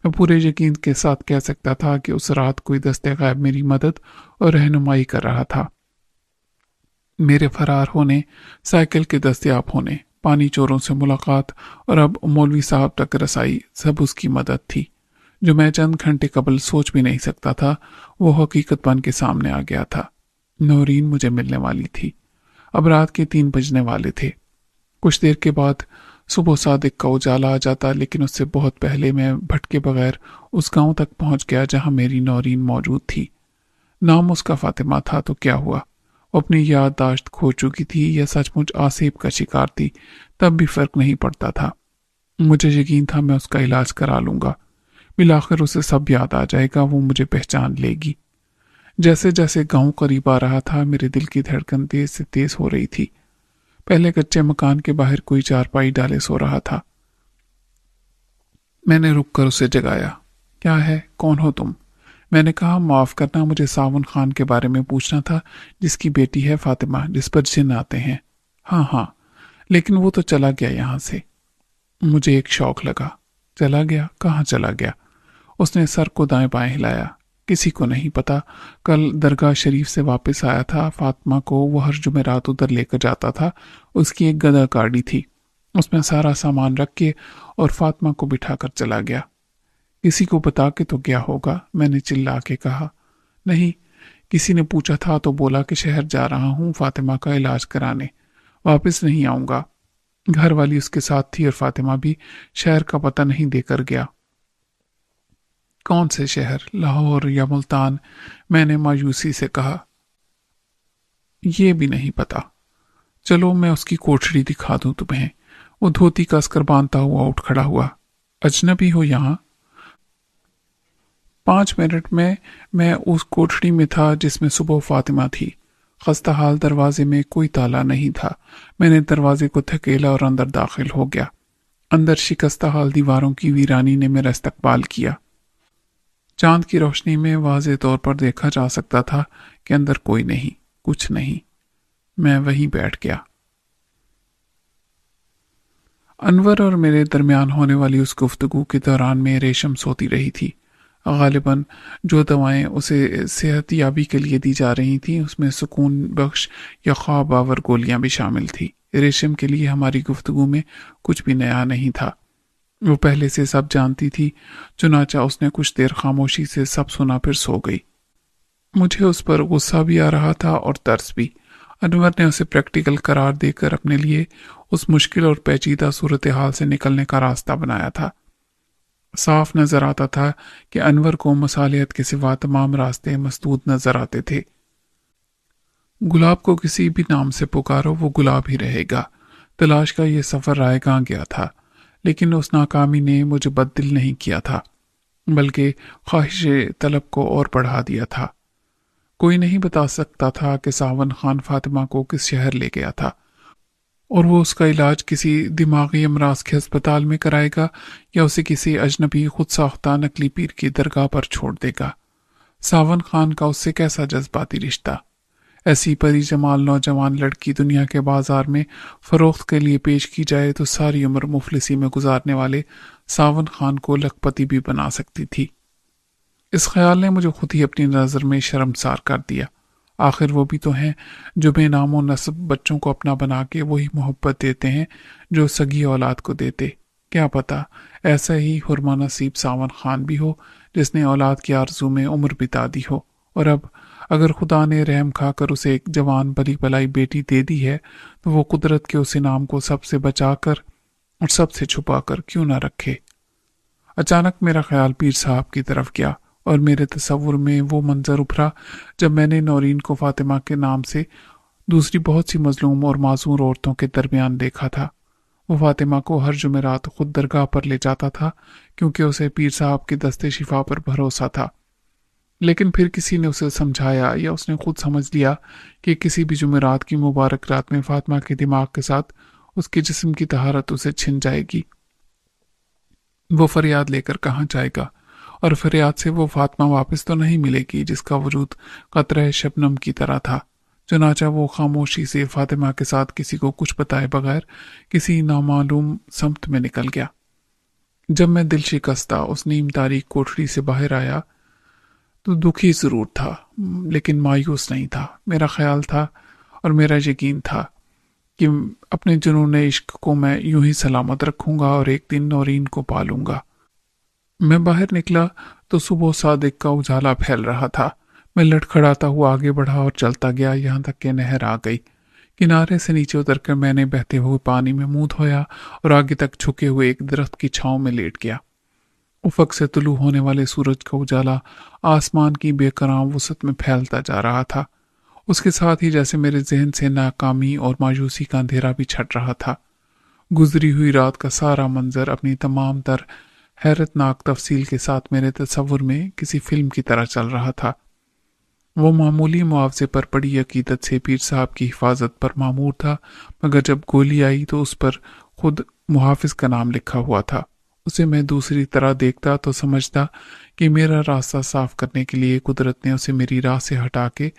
میں پورے یقین کے ساتھ کہہ سکتا تھا کہ اس رات کوئی دست غیب میری مدد اور رہنمائی کر رہا تھا۔ میرے فرار ہونے، سائیکل کے دستیاب ہونے، پانی چوروں سے ملاقات اور اب مولوی صاحب تک رسائی، سب اس کی مدد تھی۔ جو میں چند گھنٹے قبل سوچ بھی نہیں سکتا تھا، وہ حقیقت بن کے سامنے آ گیا تھا۔ نورین مجھے ملنے والی تھی۔ اب رات کے 3 بجنے والے تھے۔ کچھ دیر کے بعد صبح صادق کا اجالا آ جاتا، لیکن اس سے بہت پہلے میں بھٹکے بغیر اس گاؤں تک پہنچ گیا جہاں میری نورین موجود تھی۔ نام اس کا فاطمہ تھا تو کیا ہوا؟ وہ اپنی یادداشت کھو چکی تھی یا سچ مچ آسیب کا شکار تھی، تب بھی فرق نہیں پڑتا تھا۔ مجھے یقین تھا میں اس کا علاج کرا لوں گا، بالآخر اسے سب یاد آ جائے گا، وہ مجھے پہچان لے گی۔ جیسے جیسے گاؤں قریب آ رہا تھا، میرے دل کی دھڑکن تیز سے تیز ہو رہی تھی۔ پہلے کچے مکان کے باہر کوئی چارپائی ڈالے سو رہا تھا۔ میں نے رک کر اسے جگایا۔ کیا ہے؟ کون ہو تم؟ میں نے کہا، معاف کرنا، مجھے ساون خان کے بارے میں پوچھنا تھا، جس کی بیٹی ہے فاطمہ، جس پر جن آتے ہیں۔ ہاں، لیکن وہ تو چلا گیا یہاں سے۔ مجھے ایک شوق لگا۔ چلا گیا؟ کہاں چلا گیا؟ اس نے سر کو دائیں بائیں ہلایا۔ کسی کو نہیں پتا۔ کل درگاہ شریف سے واپس آیا تھا۔ فاطمہ کو وہ ہر جمعرات ادھر لے کر جاتا تھا۔ اس کی ایک گدا گاڑی تھی، اس میں سارا سامان رکھ کے اور فاطمہ کو بٹھا کر چلا گیا۔ کسی کو بتا کے تو گیا ہوگا، میں نے چلا کے کہا۔ نہیں، کسی نے پوچھا تھا تو بولا کہ شہر جا رہا ہوں فاطمہ کا علاج کرانے، واپس نہیں آؤں گا۔ گھر والی اس کے ساتھ تھی اور فاطمہ بھی شہر کا پتہ نہیں دے کر گیا۔ کون سے شہر؟ لاہور یا ملتان؟ میں نے مایوسی سے کہا۔ یہ بھی نہیں پتا۔ چلو میں اس کی کوٹھڑی دکھا دوں تمہیں۔ وہ دھوتی کا اسکر باندھتا ہوا اٹھ کھڑا ہوا۔ اجنبی ہو یہاں؟ 5 منٹ میں اس کوٹھڑی میں تھا جس میں صبح فاطمہ تھی۔ خستہ حال دروازے میں کوئی تالا نہیں تھا۔ میں نے دروازے کو دھکیلا اور اندر داخل ہو گیا۔ اندر شکستہ حال دیواروں کی ویرانی نے میرا استقبال کیا۔ چاند کی روشنی میں واضح طور پر دیکھا جا سکتا تھا کہ اندر کوئی نہیں، کچھ نہیں۔ میں وہیں بیٹھ گیا۔ انور اور میرے درمیان ہونے والی اس گفتگو کے دوران میں ریشم سوتی رہی تھی۔ غالباً جو دوائیں اسے صحت یابی کے لیے دی جا رہی تھیں، اس میں سکون بخش یا خواب آور گولیاں بھی شامل تھی۔ ریشم کے لیے ہماری گفتگو میں کچھ بھی نیا نہیں تھا، وہ پہلے سے سب جانتی تھی، چنانچہ اس نے کچھ دیر خاموشی سے سب سنا پھر سو گئی۔ مجھے اس پر غصہ بھی آ رہا تھا اور ترس بھی۔ انور نے اسے پریکٹیکل قرار دے کر اپنے لیے اس مشکل اور پیچیدہ صورتحال سے نکلنے کا راستہ بنایا تھا۔ صاف نظر آتا تھا کہ انور کو مصالحت کے سوا تمام راستے مسدود نظر آتے تھے۔ گلاب کو کسی بھی نام سے پکارو، وہ گلاب ہی رہے گا۔ تلاش کا یہ سفر رائے گاں گیا تھا، لیکن اس ناکامی نے مجھے بددل نہیں کیا تھا، بلکہ خواہش طلب کو اور بڑھا دیا تھا۔ کوئی نہیں بتا سکتا تھا کہ ساون خان فاطمہ کو کس شہر لے گیا تھا۔ اور وہ اس کا علاج کسی دماغی امراض کے ہسپتال میں کرائے گا یا اسے کسی اجنبی خود ساختہ نقلی پیر کی درگاہ پر چھوڑ دے گا۔ ساون خان کا اس سے کیسا جذباتی رشتہ؟ ایسی پری جمال نوجوان لڑکی دنیا کے بازار میں فروخت کے لیے پیش کی جائے تو ساری عمر مفلسی میں گزارنے والے ساون خان کو لکھپتی بھی بنا سکتی تھی۔ اس خیال نے مجھے خود ہی اپنی نظر میں شرمسار کر دیا۔ آخر وہ بھی تو ہیں جو بے نام و نسب بچوں کو اپنا بنا کے وہی محبت دیتے ہیں جو سگی اولاد کو دیتے۔ کیا پتا ایسا ہی حرمہ نصیب ساون خان بھی ہو جس نے اولاد کی آرزو میں عمر بتا دی ہو، اور اب اگر خدا نے رحم کھا کر اسے ایک جوان بلی بلائی بیٹی دے دی ہے تو وہ قدرت کے اس انعام کو سب سے بچا کر اور سب سے چھپا کر کیوں نہ رکھے۔ اچانک میرا خیال پیر صاحب کی طرف گیا اور میرے تصور میں وہ منظر ابھرا جب میں نے نورین کو فاطمہ کے نام سے دوسری بہت سی مظلوم اور معذور عورتوں کے درمیان دیکھا تھا۔ وہ فاطمہ کو ہر جمعرات خود درگاہ پر لے جاتا تھا کیونکہ اسے پیر صاحب کے دستے شفا پر بھروسہ تھا، لیکن پھر کسی نے اسے سمجھایا یا اس نے خود سمجھ لیا کہ کسی بھی جمعرات کی مبارک رات میں فاطمہ کے دماغ کے ساتھ اس کے جسم کی طہارت اسے چھن جائے گی۔ وہ فریاد لے کر کہاں جائے گا، اور فریاد سے وہ فاطمہ واپس تو نہیں ملے گی جس کا وجود قطرہ شبنم کی طرح تھا۔ چنانچہ وہ خاموشی سے فاطمہ کے ساتھ کسی کو کچھ بتائے بغیر کسی نامعلوم سمت میں نکل گیا۔ جب میں دل شکستہ اس نیم تاریک کوٹھڑی سے باہر آیا تو دکھی ضرور تھا لیکن مایوس نہیں تھا۔ میرا خیال تھا اور میرا یقین تھا کہ اپنے جنون عشق کو میں یوں ہی سلامت رکھوں گا اور ایک دن نورین کو پالوں گا۔ میں باہر نکلا تو صبح صادق کا اجالا پھیل رہا تھا۔ میں لڑکھڑاتا ہوا آگے بڑھا اور چلتا گیا یہاں تک کہ نہر آ گئی۔ کنارے سے نیچے اتر کر میں نے بہتے ہوئے پانی میں منہ دھویا اور آگے تک جھکے ہوئے ایک درخت کی چھاؤں میں لیٹ گیا۔ افق سے طلوع ہونے والے سورج کا اجالا آسمان کی بے کرام وسعت میں پھیلتا جا رہا تھا۔ اس کے ساتھ ہی جیسے میرے ذہن سے ناکامی اور مایوسی کا اندھیرا بھی چھٹ رہا تھا۔ گزری ہوئی رات کا سارا منظر اپنی تمام تر حیرت ناک تفصیل کے ساتھ میرے تصور میں کسی فلم کی طرح چل رہا تھا۔ وہ معمولی معاوضے پر پڑی عقیدت سے پیر صاحب کی حفاظت پر مامور تھا، مگر جب گولی آئی تو اس پر خود محافظ کا نام لکھا ہوا تھا۔ اسے میں دوسری طرح دیکھتا تو سمجھتا کہ میرا راستہ صاف کرنے کے لیے قدرت نے اسے میری راہ سے ہٹا کے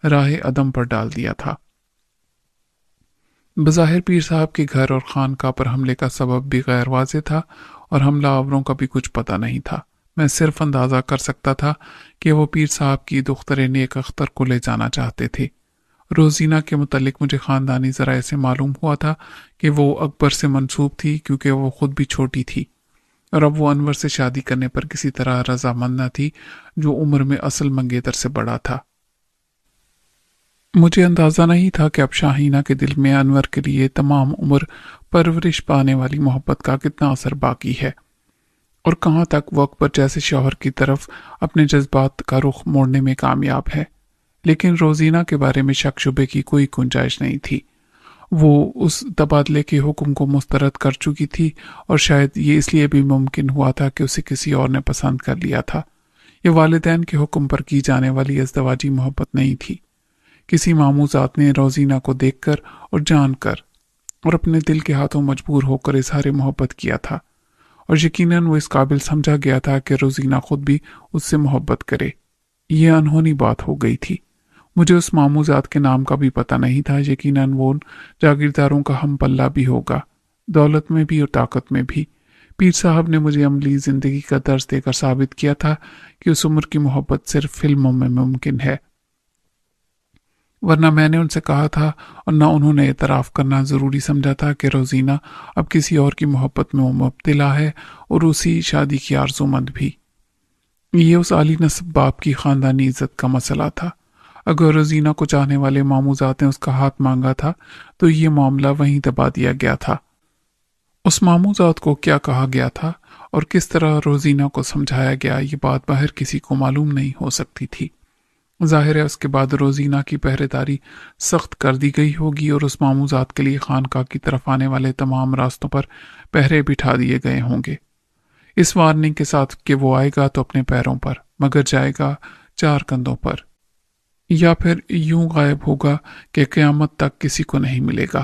راہ عدم پر ڈال دیا تھا۔ بظاہر پیر صاحب کے گھر اور خانقاہ پر حملے کا سبب بھی غیر واضح تھا اور حملہ آوروں کا بھی کچھ پتہ نہیں تھا۔ میں صرف اندازہ کر سکتا تھا کہ وہ پیر صاحب کی دختر نیک اختر کو لے جانا چاہتے تھے۔ روزینہ کے متعلق مجھے خاندانی ذرائع سے معلوم ہوا تھا کہ وہ اکبر سے منسوب تھی کیونکہ وہ خود بھی چھوٹی تھی، اور اب وہ انور سے شادی کرنے پر کسی طرح رضامند نہ تھی جو عمر میں اصل منگیتر سے بڑا تھا۔ مجھے اندازہ نہیں تھا کہ اب شاہینہ کے دل میں انور کے لیے تمام عمر پرورش پانے والی محبت کا کتنا اثر باقی ہے، اور کہاں تک وہ اکبر جیسے شوہر کی طرف اپنے جذبات کا رخ موڑنے میں کامیاب ہے۔ لیکن روزینہ کے بارے میں شک شبے کی کوئی گنجائش نہیں تھی۔ وہ اس تبادلے کے حکم کو مسترد کر چکی تھی، اور شاید یہ اس لیے بھی ممکن ہوا تھا کہ اسے کسی اور نے پسند کر لیا تھا۔ یہ والدین کے حکم پر کی جانے والی ازدواجی محبت نہیں تھی۔ کسی ماموں ذات نے روزینہ کو دیکھ کر اور جان کر اور اپنے دل کے ہاتھوں مجبور ہو کر اظہار محبت کیا تھا، اور یقیناً وہ اس قابل سمجھا گیا تھا کہ روزینہ خود بھی اس سے محبت کرے۔ یہ انہونی بات ہو گئی تھی۔ مجھے اس ماموں ذات کے نام کا بھی پتہ نہیں تھا۔ یقیناً وہ جاگیرداروں کا ہم پلہ بھی ہوگا، دولت میں بھی اور طاقت میں بھی۔ پیر صاحب نے مجھے عملی زندگی کا درس دے کر ثابت کیا تھا کہ اس عمر کی محبت صرف فلموں میں ممکن ہے، ورنہ میں نے ان سے کہا تھا اور نہ انہوں نے اعتراف کرنا ضروری سمجھا تھا کہ روزینہ اب کسی اور کی محبت میں مبتلا ہے، اور اسی شادی کی آرزومند بھی۔ یہ اس عالی نسب باپ کی خاندانی عزت کا مسئلہ تھا۔ اگر روزینہ کو چاہنے والے ماموزات نے اس کا ہاتھ مانگا تھا تو یہ معاملہ وہیں دبا دیا گیا تھا۔ اس ماموزات کو کیا کہا گیا تھا اور کس طرح روزینہ کو سمجھایا گیا، یہ بات باہر کسی کو معلوم نہیں ہو سکتی تھی۔ ظاہر ہے اس کے بعد روزینہ کی پہرے داری سخت کر دی گئی ہوگی، اور اس ماموزات کے لیے خانقاہ کی طرف آنے والے تمام راستوں پر پہرے بٹھا دیے گئے ہوں گے، اس وارننگ کے ساتھ کہ وہ آئے گا تو اپنے پیروں پر، مگر جائے گا 4 کندھوں پر، یا پھر یوں غائب ہوگا کہ قیامت تک کسی کو نہیں ملے گا۔